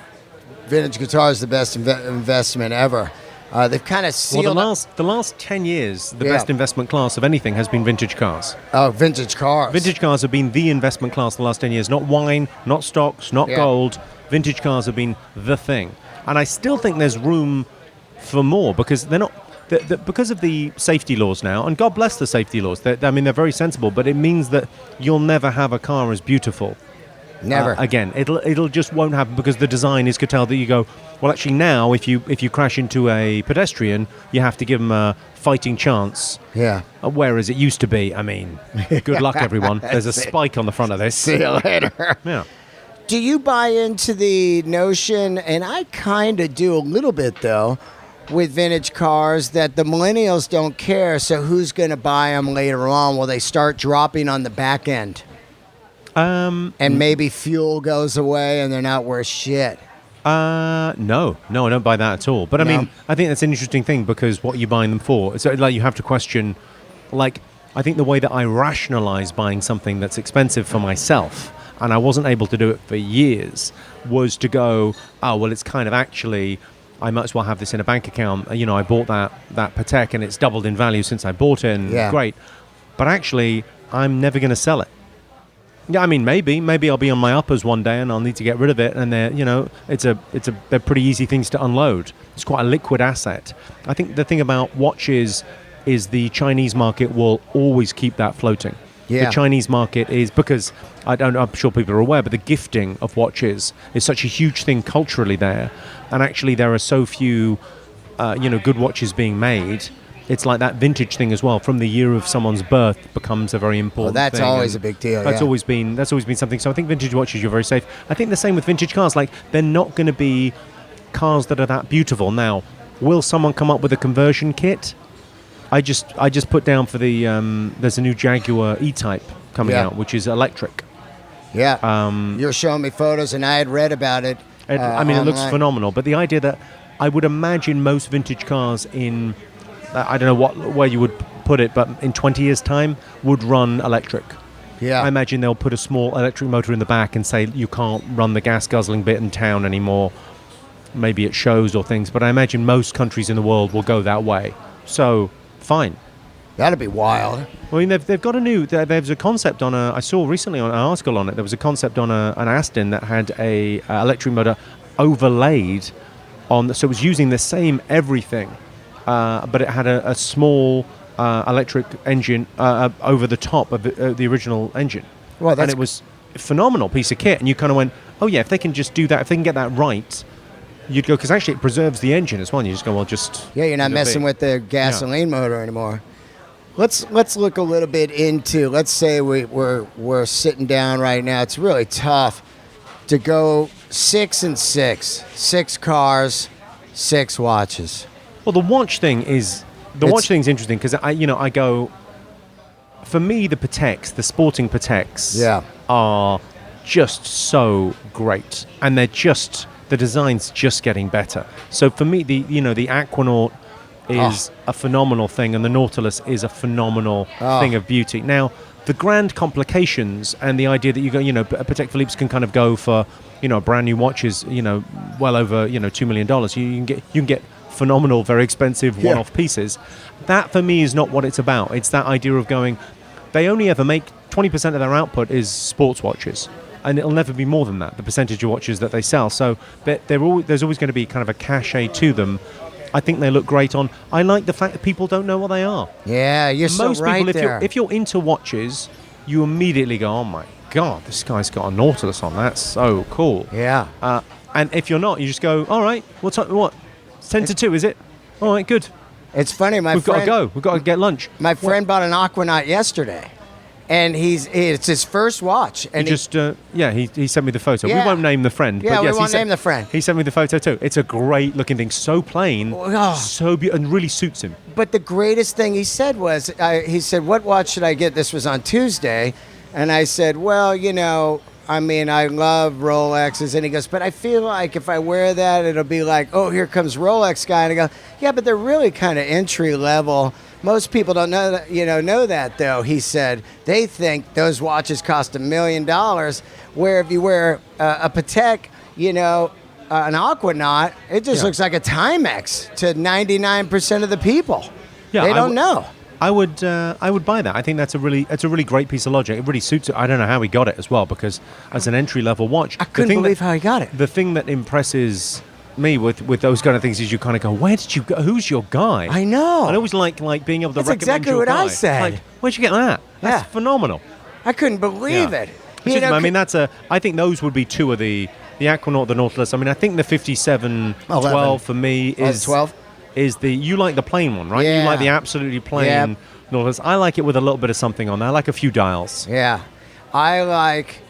vintage guitar is the best investment ever. They've kind of sealed... Well, the last 10 years, the best investment class of anything has been vintage cars. Oh, vintage cars. Vintage cars have been the investment class the last 10 years. Not wine, not stocks, not gold. Vintage cars have been the thing. And I still think there's room for more because they're not... because of the safety laws now, and God bless the safety laws. They're very sensible, but it means that you'll never have a car as beautiful. Never. Again, it'll just won't happen because the design is could tell that you go, well, actually now if you crash into a pedestrian, you have to give them a fighting chance. Yeah. Whereas it used to be, I mean, good luck everyone. There's a spike on the front of this. See you later. Yeah. Do you buy into the notion, and I kind of do a little bit though, with vintage cars, that the millennials don't care, so who's going to buy them later on? Will they start dropping on the back end? And maybe fuel goes away and they're not worth shit. No, I don't buy that at all. But I mean, I think that's an interesting thing because what are you buying them for? So like you have to question, like, I think the way that I rationalize buying something that's expensive for myself, and I wasn't able to do it for years, was to go, oh, well, it's kind of actually I might as well have this in a bank account. You know, I bought that Patek and it's doubled in value since I bought it, and great. But actually, I'm never going to sell it. Yeah, I mean, maybe I'll be on my uppers one day and I'll need to get rid of it. And they're, you know, they're pretty easy things to unload. It's quite a liquid asset. I think the thing about watches is the Chinese market will always keep that floating. Yeah. The Chinese market is, because I'm sure people are aware, but the gifting of watches is such a huge thing culturally there, and actually there are so few, good watches being made. It's like that vintage thing as well. From the year of someone's birth becomes a very important thing. That's always a big deal. That's always been something. So I think vintage watches, you're very safe. I think the same with vintage cars. Like, they're not going to be cars that are that beautiful. Now, will someone come up with a conversion kit? I just put down for the there's a new Jaguar E-Type coming out, which is electric. Yeah. You're showing me photos, and I had read about it. I mean, it looks phenomenal. But the idea that I would imagine most vintage cars in, I don't know where you would put it, but in 20 years' time would run electric. Yeah. I imagine they'll put a small electric motor in the back and say you can't run the gas guzzling bit in town anymore. Maybe at shows or things, but I imagine most countries in the world will go that way. So, fine. That'd be wild. I mean, they've got there's a concept on I saw recently on an article on it, there was a concept on an Aston that had a electric motor overlaid on, so it was using the same everything, but it had a small electric engine over the top of the original engine. Well, and it was a phenomenal piece of kit, and you kind of went, oh yeah, if they can just do that, if they can get that right, you'd go, because actually it preserves the engine as well. And you just go, well, just... Yeah, you're not messing with the gasoline motor anymore. Let's look a little bit into, let's say we're sitting down right now. It's really tough to go 6 and 6. 6 cars, 6 watches. Well, the watch thing is... watch thing's interesting because I go... For me, the Pateks, the sporting Pateks, are just so great. And they're just... The design's just getting better. So for me, the Aquanaut is a phenomenal thing, and the Nautilus is a phenomenal thing of beauty. Now, the grand complications and the idea that you go, Patek Philippe's can kind of go for, brand new watches, well over, $2 million. You can get phenomenal, very expensive one-off pieces. That for me is not what it's about. It's that idea of going, they only ever make 20% of their output is sports watches. And it'll never be more than that, the percentage of watches that they sell. So there's always going to be kind of a cachet to them. I think they look great on. I like the fact that people don't know what they are. Yeah, you're so right there. If you're into watches, you immediately go, oh my God, this guy's got a Nautilus on. That's so cool. Yeah. And if you're not, you just go, all right, what? It's 10 to 2, is it? All right, good. It's funny, We've got to go. We've got to get lunch. My friend bought an Aquanaut yesterday. And it's his first watch. And he sent me the photo. Yeah. We won't name the friend. Yeah, but yes, we won't name the friend. He sent me the photo too. It's a great looking thing. So plain, so beautiful, and really suits him. But the greatest thing he said was, he said, what watch should I get? This was on Tuesday. And I said, well, I love Rolexes. And he goes, but I feel like if I wear that, it'll be like, oh, here comes Rolex guy. And I go, yeah, but they're really kind of entry level. Most people don't know that, though. He said they think those watches cost $1 million, where if you wear a Patek, an Aquanaut, it just looks like a Timex to 99% of the people. Yeah, they don't know. I would buy that. I think that's a really great piece of logic. It really suits it. I don't know how he got it as well, because as an entry level watch, I couldn't believe how he got it. The thing that impresses me with those kind of things is you kind of go, where did you go? Who's your guy? I know. I always like being able to That's recommend exactly your what guy. I said. Like, where'd you get that? That's phenomenal. I couldn't believe it. I think those would be two of the Aquanaut, the Nautilus. I mean, I think the 5712 for me is 12. Is you like the plain one, right? Yeah. You like the absolutely plain Nautilus. I like it with a little bit of something on there. I like a few dials. Yeah. I like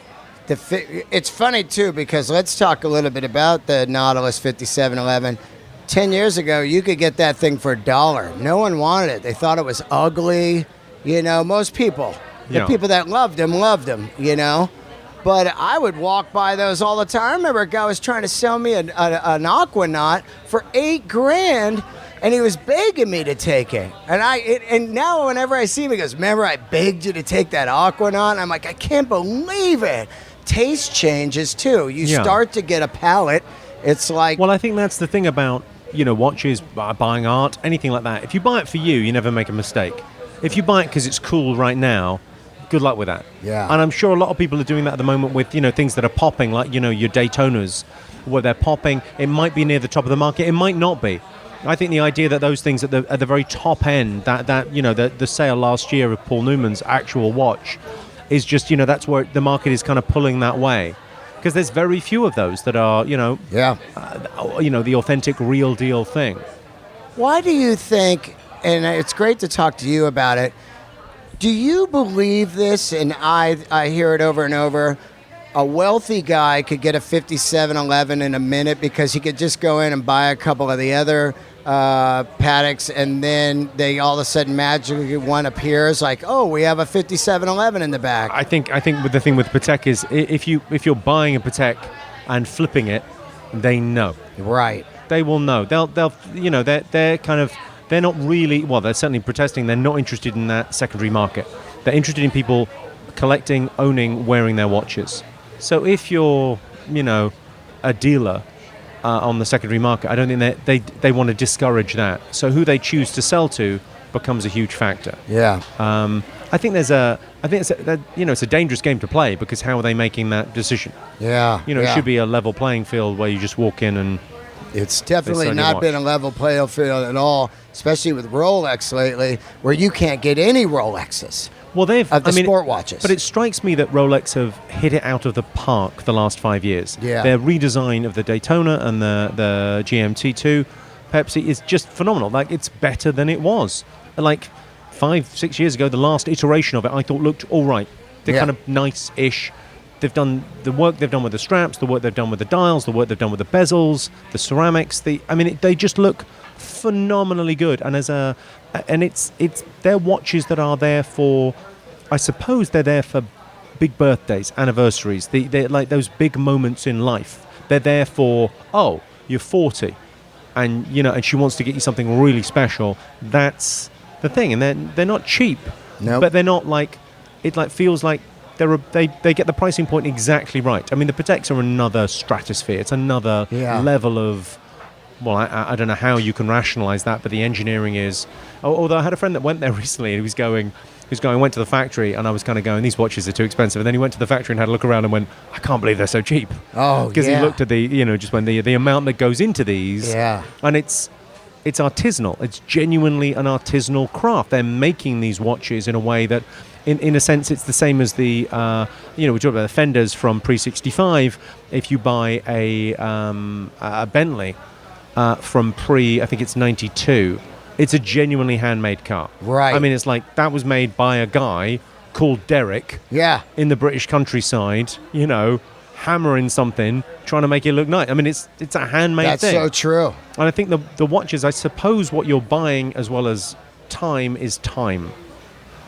it's funny too, because let's talk a little bit about the Nautilus 5711. 10 years ago, you could get that thing for $1. No one wanted it. They thought it was ugly. Most people, the people that loved him, But I would walk by those all the time. I remember a guy was trying to sell me an Aquanaut for $8,000, and he was begging me to take it. And now whenever I see him, he goes, remember I begged you to take that Aquanaut? And I'm like, I can't believe it. Taste changes too. You start to get a palate. It's like... Well, I think that's the thing about watches, buying art, anything like that. If you buy it for you never make a mistake. If you buy it because it's cool right now, good luck with that. Yeah. And I'm sure a lot of people are doing that at the moment with, things that are popping, like, your Daytonas, where they're popping. It might be near the top of the market. It might not be. I think the idea that those things at the very top end, the sale last year of Paul Newman's actual watch, is just, that's where the market is kind of pulling that way. Because there's very few of those that are, the authentic, real deal thing. Why do you think, and it's great to talk to you about it, do you believe this, and I hear it over and over, a wealthy guy could get a 5711 in a minute because he could just go in and buy a couple of the other Patek's, and then they all of a sudden magically one appears like, oh, we have a 5711 in the back. I think with the thing with Patek is if you're buying a Patek and flipping it, they know. Right. They will know. They're kind of, they're not really, well, they're certainly protesting. They're not interested in that secondary market. They're interested in people collecting, owning, wearing their watches. So if you're, a dealer on the secondary market, I don't think they want to discourage that. So who they choose to sell to becomes a huge factor. Yeah. I think it's a dangerous game to play, because how are they making that decision? Yeah. It should be a level playing field where you just walk in and it's definitely not been a level playing field at all, especially with Rolex lately, where you can't get any Rolexes. Well, sport watches. But it strikes me that Rolex have hit it out of the park the last 5 years. Yeah. Their redesign of the Daytona and the GMT2 Pepsi is just phenomenal. Like, it's better than it was. Like 5-6 years ago, the last iteration of it I thought looked all right. They're kind of nice-ish. They've done the work they've done with the straps, the work they've done with the dials, the work they've done with the bezels, the ceramics. They just look phenomenally good. And it's their watches that are there for, I suppose they're there for big birthdays, anniversaries. They're like those big moments in life. They're there for, oh, you're 40, and and she wants to get you something really special. That's the thing, and they're not cheap. Nope. But they're not like, it like feels like they get the pricing point exactly right. I mean, the Pateks are another stratosphere. It's another level of, well, I don't know how you can rationalize that, but the engineering is. Although I had a friend that went there recently, and went to the factory, and I was kind of going, these watches are too expensive. And then he went to the factory and had a look around and went, I can't believe they're so cheap. Oh, because he looked at just when the amount that goes into these. Yeah. And it's artisanal. It's genuinely an artisanal craft. They're making these watches in a way that, in a sense, it's the same as the, we talk about the fenders from pre-65. If you buy a Bentley from I think it's 92, it's a genuinely handmade car. Right. I mean, it's like, that was made by a guy called Derek. Yeah. In the British countryside, hammering something, trying to make it look nice. I mean, it's a handmade thing. That's so true. And I think the watches, I suppose what you're buying as well as time is time.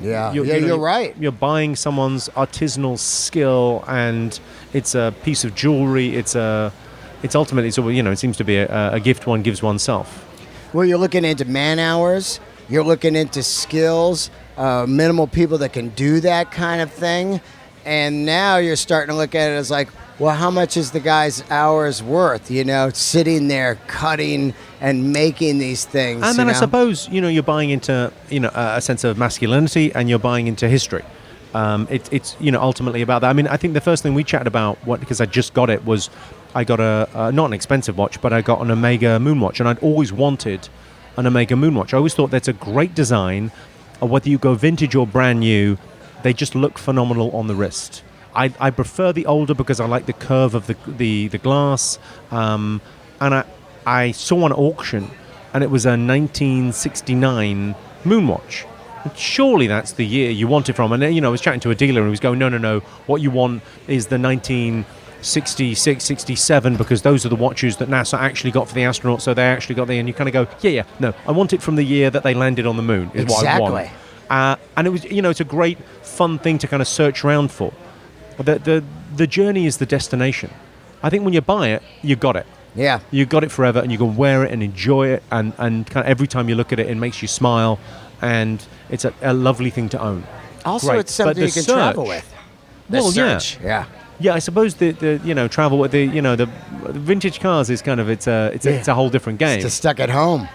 Yeah, you're right. You're buying someone's artisanal skill, and it's a piece of jewelry. It's ultimately, so it seems to be a gift one gives oneself. Well, you're looking into man hours. You're looking into skills, minimal people that can do that kind of thing. And now you're starting to look at it as like, well, how much is the guy's hours worth, sitting there cutting and making these things. And then I suppose, you're buying into, a sense of masculinity, and you're buying into history. It's ultimately about that. I mean, I think the first thing we chatted about, because I just got it, was I got not an expensive watch, but I got an Omega Moonwatch, and I'd always wanted an Omega Moonwatch. I always thought that's a great design, whether you go vintage or brand new, they just look phenomenal on the wrist. I prefer the older because I like the curve of the glass. And I saw an auction, and it was a 1969 Moonwatch. Surely that's the year you want it from. And I was chatting to a dealer, and he was going, no. What you want is the 1966, 67, because those are the watches that NASA actually got for the astronauts. So they actually got there, and you kind of go, yeah, no. I want it from the year that they landed on the moon. Is what I want. And it was, it's a great, fun thing to kind of search around for. The journey is the destination. I think when you buy it, you got it. Yeah. You got it forever, and you can wear it and enjoy it, and kind of every time you look at it, it makes you smile, and it's a lovely thing to own. Also, Great. it's something you can travel with. Well, search. Yeah. Yeah, I suppose the travel with the vintage cars is kind of it's a whole different game. It's just stuck at home.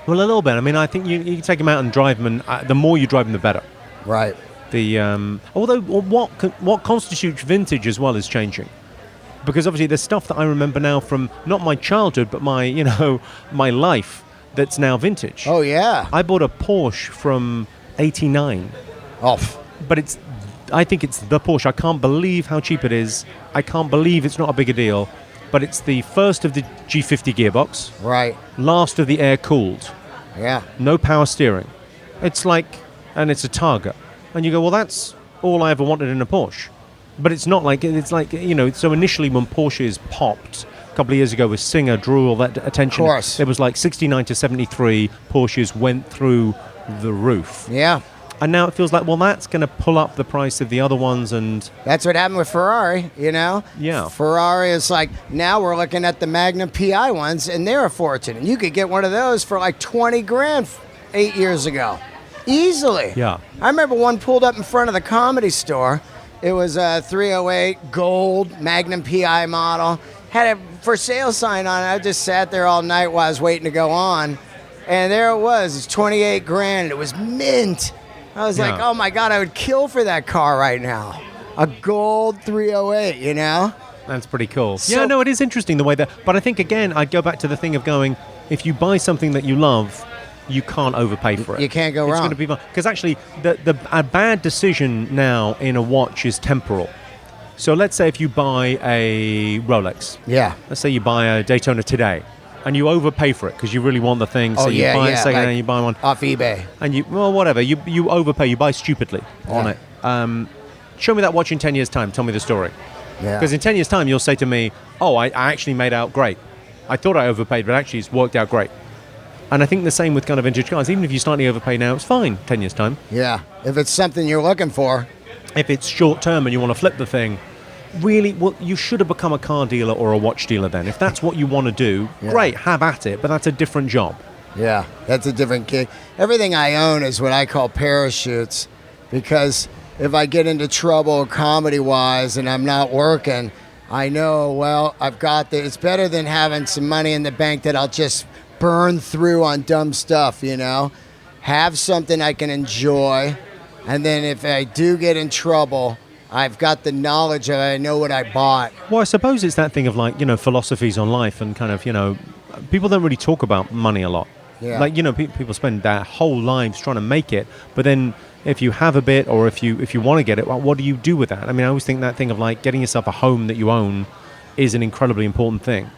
Well, a little bit. I mean, I think you take them out and drive them, and the more you drive them, the better. Right. Although what constitutes vintage as well is changing, because obviously there's stuff that I remember now from not my childhood but my my life that's now vintage. Oh yeah. I bought a Porsche from '89. But I think it's the Porsche. I can't believe how cheap it is. I can't believe it's not a bigger deal. But it's the first of the G50 gearbox. Right. Last of the air-cooled. Yeah. No power steering. It's a Targa. And you go, well, that's all I ever wanted in a Porsche. But it's not like, so initially when Porsches popped a couple of years ago with Singer, drew all that attention. Of course. It was like 69 to 73 Porsches went through the roof. Yeah. And now it feels like, well, that's going to pull up the price of the other ones, and that's what happened with Ferrari, Yeah. Ferrari is like, now we're looking at the Magnum PI ones, and they're a fortune. And you could get one of those for like 20 grand 8 years ago. Easily. Yeah. I remember one pulled up in front of the Comedy Store. It was a 308 gold Magnum PI model. Had a for sale sign on it. I just sat there all night while I was waiting to go on. And there it was. It's 28 grand. It was mint. I was like, oh my God, I would kill for that car right now. A gold 308, That's pretty cool. Yeah, no, it is interesting the way that... But I think, again, I'd go back to the thing of going, if you buy something that you love, you can't overpay for it. You can't go wrong. It's going to be fun. Because actually, a bad decision now in a watch is temporal. So let's say if you buy a Rolex. Yeah. Let's say you buy a Daytona today. And you overpay for it because you really want the thing. So you buy it second and you buy one. Off eBay. And whatever. You overpay. You buy stupidly on it. Show me that watch in 10 years' time. Tell me the story. Yeah. Because in 10 years' time, you'll say to me, oh, I actually made out great. I thought I overpaid, but actually it's worked out great. And I think the same with kind of vintage cars. Even if you slightly overpay now, it's fine 10 years' time. Yeah. If it's something you're looking for. If it's short term and you want to flip the thing, really, well, you should have become a car dealer or a watch dealer then. If that's what you want to do, great, have at it, but that's a different job. Yeah, that's a different gig. Everything I own is what I call parachutes, because if I get into trouble comedy-wise and I'm not working, I know, well, I've got this. It's better than having some money in the bank that I'll just burn through on dumb stuff, Have something I can enjoy, and then if I do get in trouble, I've got the knowledge of I know what I bought. Well, I suppose it's that thing of philosophies on life and kind of, people don't really talk about money a lot. Yeah. Like, people spend their whole lives trying to make it, but then if you have a bit or if you want to get it, well, what do you do with that? I mean, I always think that thing of like getting yourself a home that you own is an incredibly important thing.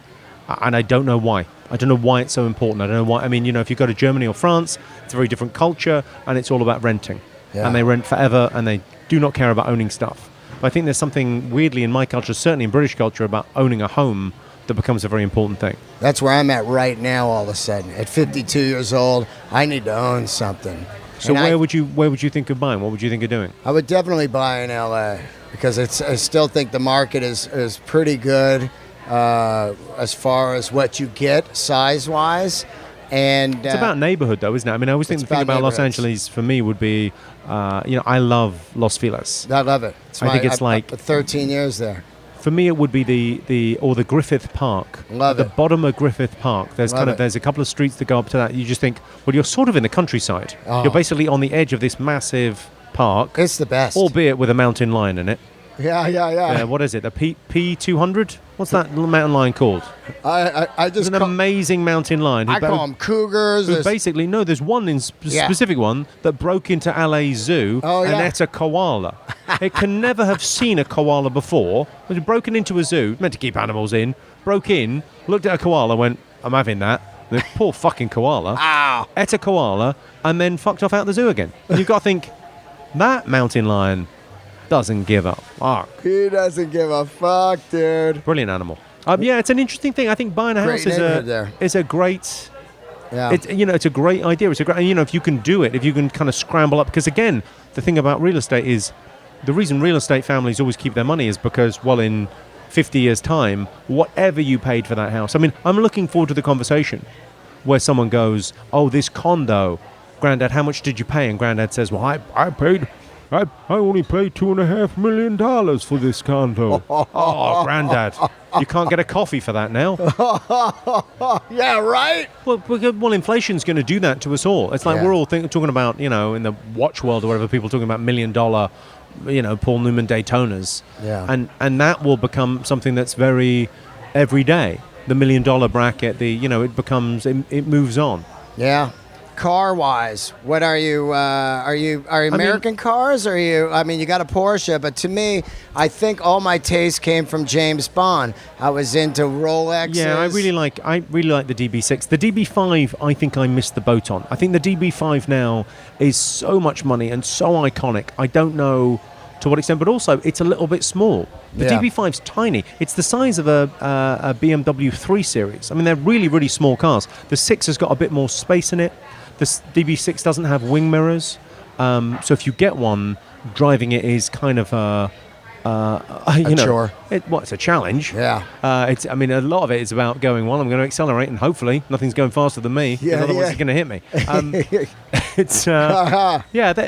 And I don't know why. I don't know why it's so important. I don't know why. I mean, if you go to Germany or France, it's a very different culture and it's all about renting. Yeah. And they rent forever and they do not care about owning stuff. But I think there's something weirdly in my culture, certainly in British culture, about owning a home that becomes a very important thing. That's where I'm at right now all of a sudden. At 52 years old, I need to own something. So where would you think of buying? What would you think of doing? I would definitely buy in LA because I still think the market is pretty good as far as what you get size-wise. And it's about neighborhood, though, isn't it? I mean, I always think the thing about Los Angeles for me would be, I love Los Feliz. I love it. It's like 13 years there. For me, it would be the Griffith Park. Love it. At the bottom of Griffith Park. There's there's a couple of streets that go up to that. You just think, well, you're sort of in the countryside. Oh. You're basically on the edge of this massive park. It's the best, albeit with a mountain lion in it. Yeah. What is it? The P200? What's that mountain lion called? I just an amazing mountain lion. I call them cougars. Basically, no, there's one specific one that broke into LA Zoo and ate a koala. It can never have seen a koala before. It was broken into a zoo, meant to keep animals in, broke in, looked at a koala, went, I'm having that. The poor fucking koala. Ow. Ate a koala and then fucked off out the zoo again. And you've got to think, that mountain lion doesn't give a fuck. He doesn't give a fuck, dude. Brilliant animal. It's an interesting thing. I think buying a house is a great. Yeah. It's a great idea. It's a great. If you can do it, if you can kind of scramble up, because again, the thing about real estate is, the reason real estate families always keep their money is because, well, in 50 years' time, whatever you paid for that house. I mean, I'm looking forward to the conversation where someone goes, "Oh, this condo, Granddad, how much did you pay?" And Granddad says, "Well, I paid I only paid $2.5 million for this condo. Oh, Grandad, you can't get a coffee for that now. Yeah, right? Well, inflation's going to do that to us all. It's like Yeah. we're all talking about, in the watch world or whatever, people talking about $1 million, Paul Newman Daytonas. Yeah. And that will become something that's very everyday. The $1 million bracket, it moves on. Yeah. Car-wise, what are you? Are you American cars? Or are you? I mean, you got a Porsche, but to me, I think all my taste came from James Bond. I was into Rolexes. Yeah, I really like the DB6. The DB5, I think I missed the boat on. I think the DB5 now is so much money and so iconic. I don't know to what extent, but also it's a little bit small. The DB5's tiny. It's the size of a BMW 3 Series. I mean, they're really, really small cars. The 6 has got a bit more space in it. The DB6 doesn't have wing mirrors, so if you get one, driving it is kind of a chore. It's a challenge. Yeah. A lot of it is about going, well, I'm going to accelerate, and hopefully nothing's going faster than me, because otherwise it's going to hit me.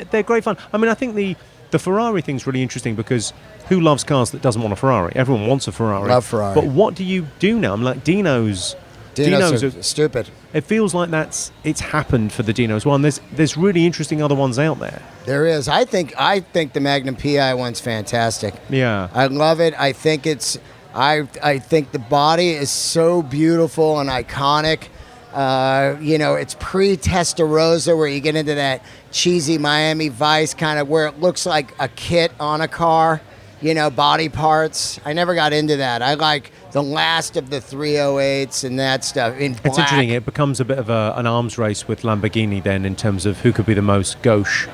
They're great fun. I mean, I think the Ferrari thing's really interesting because who loves cars that doesn't want a Ferrari? Everyone wants a Ferrari. Love Ferrari. But what do you do now? I'm like, Dinos are stupid. It feels like it's happened for the Dino as well. And there's really interesting other ones out there. There is. I think the Magnum PI one's fantastic. Yeah. I love it. I think I think the body is so beautiful and iconic. It's pre-Testarossa where you get into that cheesy Miami Vice kind of where it looks like a kit on a car, body parts. I never got into that. I like the last of the 308s and that stuff in black. It's interesting. It becomes a bit of an arms race with Lamborghini then in terms of who could be the most gauche.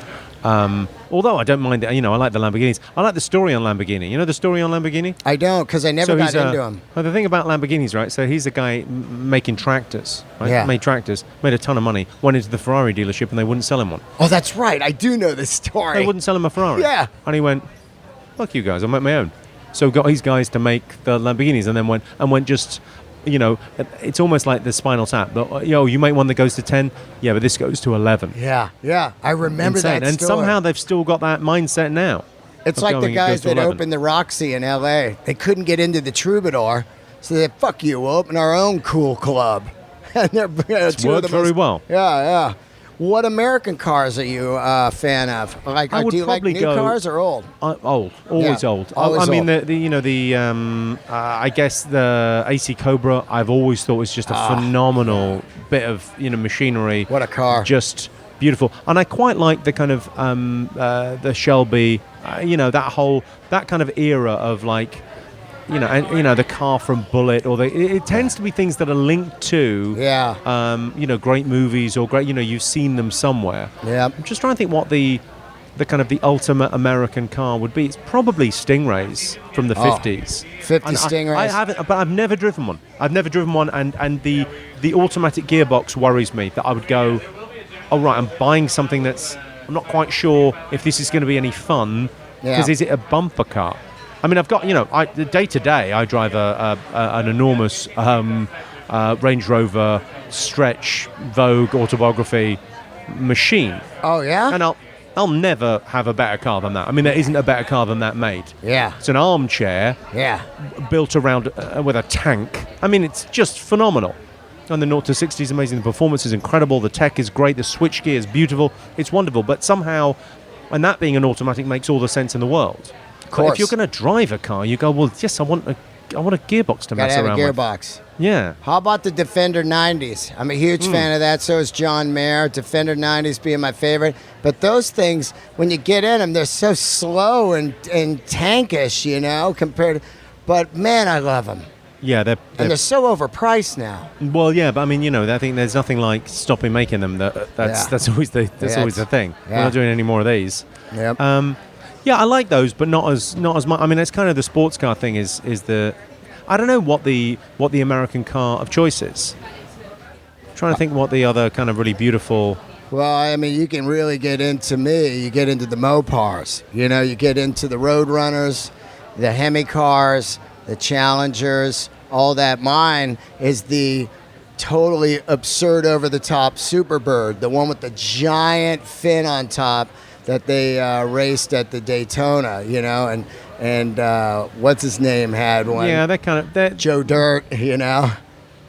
Although I don't mind, I like the Lamborghinis. I like the story on Lamborghini. You know the story on Lamborghini? I don't, because I never got into them. Well, the thing about Lamborghinis, right? So he's a guy making tractors, right? Yeah. Made tractors, made a ton of money, went into the Ferrari dealership and they wouldn't sell him one. Oh, that's right. I do know this story. They wouldn't sell him a Ferrari. Yeah. And he went, fuck you guys, I'll make my own. So got these guys to make the Lamborghinis and then went just... it's almost like the Spinal Tap. You make one that goes to 10, yeah, but this goes to 11. Yeah. I remember Insane. that And story. somehow they've still got that mindset now. It's like the guys that opened the Roxy in L.A. They couldn't get into the Troubadour, so they said, fuck you, we'll open our own cool club. And they're it's worked very well. Yeah. What American cars are you a fan of? Do you like new cars or old? Old, always old. Always mean, old. I guess the AC Cobra I've always thought was just a phenomenal bit of machinery. What a car! Just beautiful, and I quite like the kind of the Shelby, that kind of era of like. The car from Bullet, or it tends to be things that are linked to, great movies or great, you've seen them somewhere. Yeah. I'm just trying to think what the kind of the ultimate American car would be. It's probably Stingrays from the 50s. 50 Stingrays. I haven't, but I've never driven one. And the automatic gearbox worries me that I would go, oh right, I'm buying something I'm not quite sure if this is going to be any fun, because is it a bumper car? I mean, I've got, day to day, I drive an enormous Range Rover Stretch Vogue autobiography machine. Oh, yeah? And I'll never have a better car than that. I mean, there isn't a better car than that made. Yeah. It's an armchair built around with a tank. I mean, it's just phenomenal. And the 0 to 60 is amazing. The performance is incredible. The tech is great. The switchgear is beautiful. It's wonderful. But somehow, and that being an automatic makes all the sense in the world. But if you're going to drive a car, you go, well, yes, I want a gearbox to mess around with. Gotta have a gearbox. Yeah. How about the Defender 90s? I'm a huge fan of that. So is John Mayer. Defender 90s being my favorite. But those things, when you get in them, they're so slow and tankish, compared to... But, man, I love them. Yeah, they're so overpriced now. Well, yeah, but I mean, I think there's nothing like stopping making them. That's always the thing. Yeah. We're not doing any more of these. Yep. Yeah, I like those, but not as much. I mean, it's kind of the sports car thing. Is the I don't know what the American car of choice is. I'm trying to think what the other kind of really beautiful. Well, I mean, you can really get into you get into the Mopars. You get into the Road Runners, the Hemi cars, the Challengers, all that. Mine is the totally absurd over-the-top Superbird, the one with the giant fin on top. that they raced at the Daytona, you know, and what's his name had one. Yeah, that Joe Dirt, you know.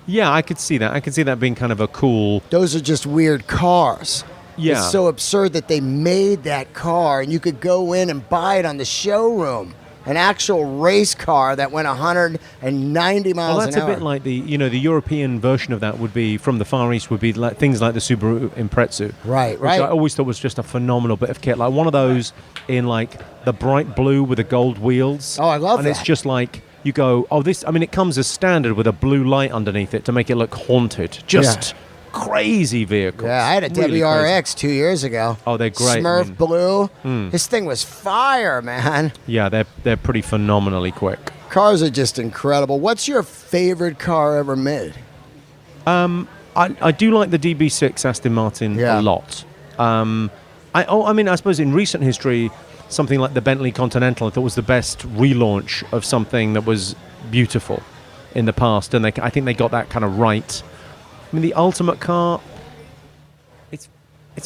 Yeah, I could see that. I could see that being kind of a cool. Those are just weird cars. Yeah. It's so absurd that they made that car, and you could go in and buy it on the showroom. An actual race car that went 190 miles an hour. Well, that's a bit like the European version of that would be from the Far East would be like things like the Subaru Impreza. Right. Which I always thought was just a phenomenal bit of kit. Like one of those in like the bright blue with the gold wheels. Oh, I love that. And it's just like you go, it comes as standard with a blue light underneath it to make it look haunted. Just crazy vehicles. Yeah, I had a Really WRX 2 years ago. Oh, they're great. Smurf blue. This thing was fire, man. Yeah, they're pretty phenomenally quick. Cars are just incredible. What's your favorite car ever made? I do like the DB6 Aston Martin a lot. I suppose in recent history, something like the Bentley Continental I thought was the best relaunch of something that was beautiful in the past, and I think they got that kind of right. I mean, the ultimate car, it's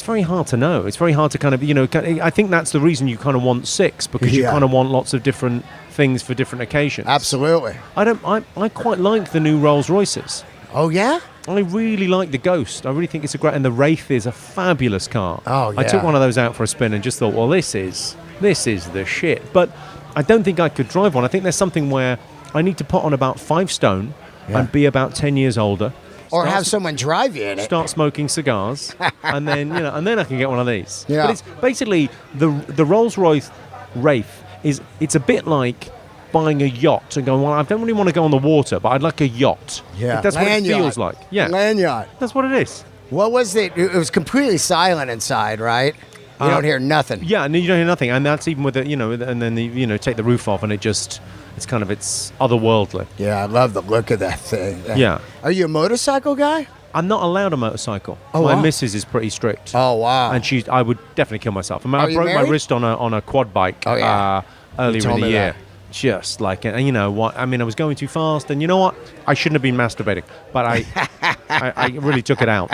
very hard to know. It's very hard to kind of, I think that's the reason you kind of want 6, because you kind of want lots of different things for different occasions. Absolutely. I quite like the new Rolls Royces. Oh, yeah? I really like the Ghost. I really think it's and the Wraith is a fabulous car. Oh, yeah. I took one of those out for a spin and just thought, well, this is the shit. But I don't think I could drive one. I think there's something where I need to put on about 5 stone and be about 10 years older. Or have someone drive you in it. Start smoking cigars, and then I can get one of these. Yeah. But it's basically the Rolls-Royce Wraith it's a bit like buying a yacht and going, well, I don't really want to go on the water, but I'd like a yacht. Yeah. That's Land what it feels yacht. like. Yeah. Land yacht. That's what it is. What was it? It was completely silent inside, right? You don't hear nothing. Yeah, no, you don't hear nothing, and that's even with it, and then take the roof off, and it's otherworldly. Yeah, I love the look of that thing. Yeah. Are you a motorcycle guy? I'm not allowed a motorcycle. Oh, my wow. missus is pretty strict. Oh, wow. And I would definitely kill myself. I mean, Are I you broke my married? wrist on a quad bike earlier told in the me year. that. Just like, and you know what? I mean, I was going too fast, and you know what? I shouldn't have been masturbating, but I really took it out.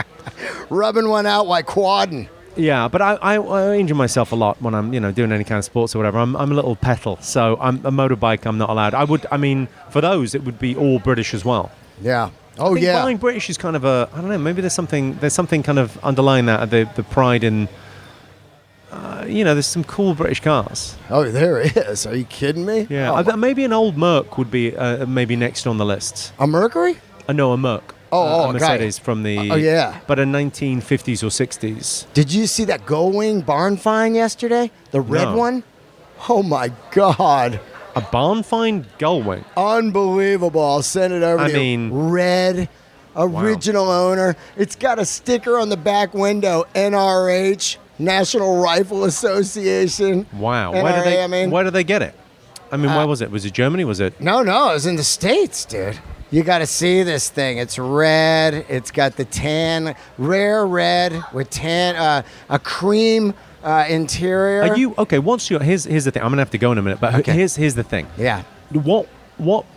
Rubbing one out like quadding. Yeah, but I injure myself a lot when I'm doing any kind of sports or whatever. I'm a little petal, so a motorbike I'm not allowed. For those it would be all British as well. Yeah. Oh, I think yeah. buying British is kind of I don't know. Maybe there's something kind of underlying that the pride in. There's some cool British cars. Oh, there is. Are you kidding me? Yeah, Oh, maybe an old Merc would be maybe next on the list. a Mercury? No, a Merc. Oh, a Mercedes from the. Oh, yeah. But a 1950s or 60s. Did you see that Gullwing barn find yesterday? The red No. one? Oh, my God. A barn find Gullwing. Unbelievable. I'll send it over to you. mean- Red, original owner. It's got a sticker on the back window, NRH, National Rifle Association. Wow. NRA, Where did they get it? I mean, where was it? Was it Germany? Was it? No, it was in the States, dude. You got to see this thing. It's red. It's got the tan, rare red with tan, a cream interior. Are you okay? Here's the thing. I'm gonna have to go in a minute, but Okay. here's the thing. Yeah. What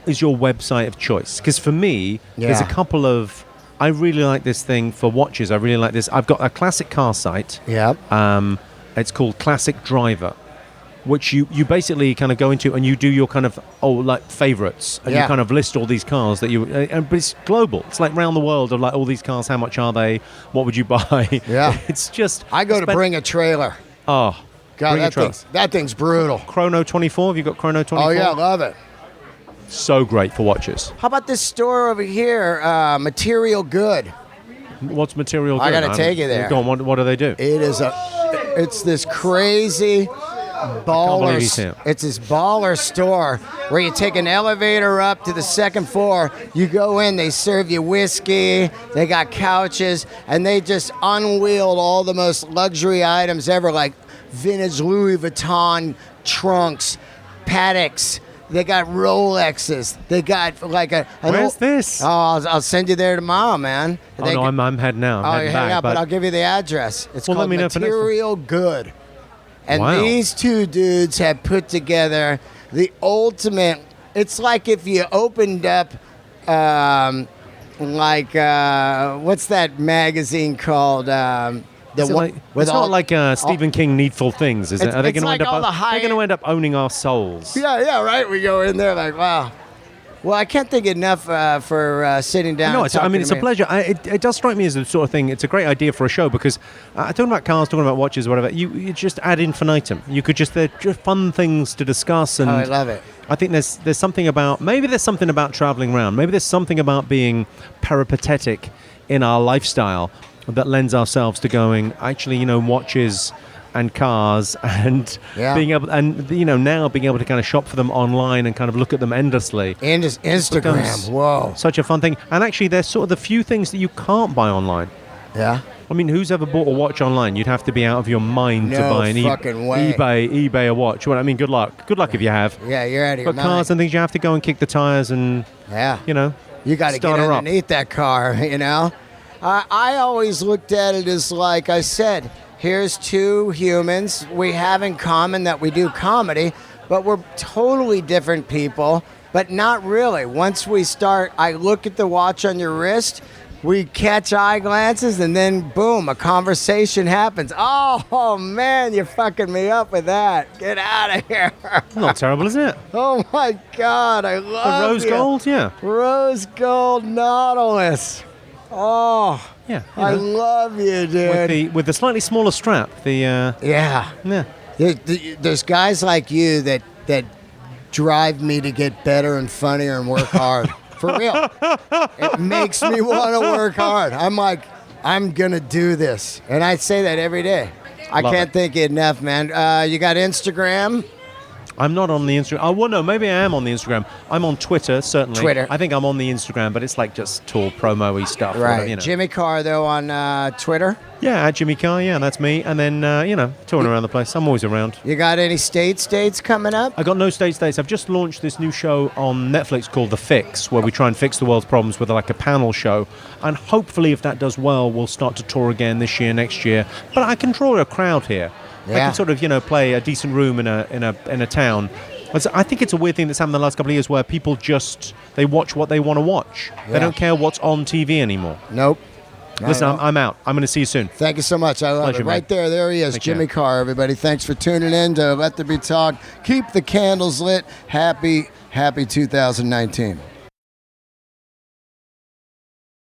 is your website of choice? Because for me, there's a couple of. I really like this thing for watches. I really like this. I've got a classic car site. Yep. It's called Classic Driver, which you basically kind of go into and you do your kind of favorites, and you kind of list all these cars that but it's global. It's like round the world of like all these cars. How much are they? What would you buy? Yeah. It's just. I go to bring a trailer. Oh, God, bring a trailer. that thing's brutal. Chrono 24. Have you got Chrono 24? Oh, yeah, love it. So great for watches. How about this store over here, Material Good? What's Material Good? I gotta take you there. Go on. What do they do? It's this crazy baller. he's here. It's this baller store where you take an elevator up to the second floor. You go in, they serve you whiskey. They got couches, and they just unwheeled all the most luxury items ever, like vintage Louis Vuitton trunks, Patek's. They got Rolexes. They got like Where's this? Oh, I'll send you there tomorrow, man. I'm heading now. I'm heading back. But I'll give you the address. It's Well, let called me know for next Material Good. And Wow. these two dudes have put together the ultimate. It's like if you opened up, what's that magazine called? The Is it one like, with it's all, not like Stephen King Needful Things, is it? Are they it's going like to end all the up? high- They're going to end up owning our souls. Yeah, right. We go in there like, wow. Well, I can't think enough for sitting down. No, and it's, I talking mean, to it's a me. pleasure. It does strike me as the sort of thing. It's a great idea for a show because talking about cars, talking about watches, whatever. You just ad infinitum. You could they're just fun things to discuss. And Oh, I love it. I think there's something about traveling around. Maybe there's something about being peripatetic in our lifestyle that lends ourselves to going. Actually, watches and cars and being able now being able to kind of shop for them online and kind of look at them endlessly. And just Instagram. Whoa. Such a fun thing. And actually, there's sort of the few things that you can't buy online. Yeah. I mean, who's ever bought a watch online? You'd have to be out of your mind to No buy an fucking way. eBay a watch. Well, I mean, good luck. Good luck if you have. Yeah, you're out of your But mind. cars and things, you have to go and kick the tires and, You got to get start her up. underneath that car, I always looked at it as like I said, here's two humans we have in common that we do comedy, but we're totally different people, but not really. Once we start, I look at the watch on your wrist, we catch eye glances, and then boom, a conversation happens. Oh man, you're fucking me up with that. Get out of here. not terrible, isn't it? Oh my God, I love The rose you. gold, yeah. Rose gold Nautilus. Oh, Yeah. I love you, dude. With the slightly smaller strap. Yeah. Yeah. There's guys like you that drive me to get better and funnier and work hard. For real. It makes me want to work hard. I'm like, I'm going to do this. And I say that every day. I Love can't it. think it enough, man. You got Instagram? I'm not on the Instagram. Oh, well, no, maybe I am on the Instagram. I'm on Twitter, certainly. Twitter. I think I'm on the Instagram, but it's like just tour promo-y stuff. Right. whatever, Jimmy Carr, though, on Twitter? Yeah, at Jimmy Carr, yeah, that's me. And then, touring around the place. I'm always around. You got any dates coming up? I got no dates. I've just launched this new show on Netflix called The Fix, where we try and fix the world's problems with like a panel show. And hopefully, if that does well, we'll start to tour again this year, next year. But I can draw a crowd here. I Yeah. can sort of, play a decent room in a town. I think it's a weird thing that's happened the last couple of years where people they watch what they want to watch. Yeah. They don't care what's on TV anymore. Nope. Listen, I'm out. I'm going to see you soon. Thank you so much. I love Pleasure, it. Right man. there he is, Take Jimmy care. Carr, everybody. Thanks for tuning in to Let There Be Talk. Keep the candles lit. Happy 2019.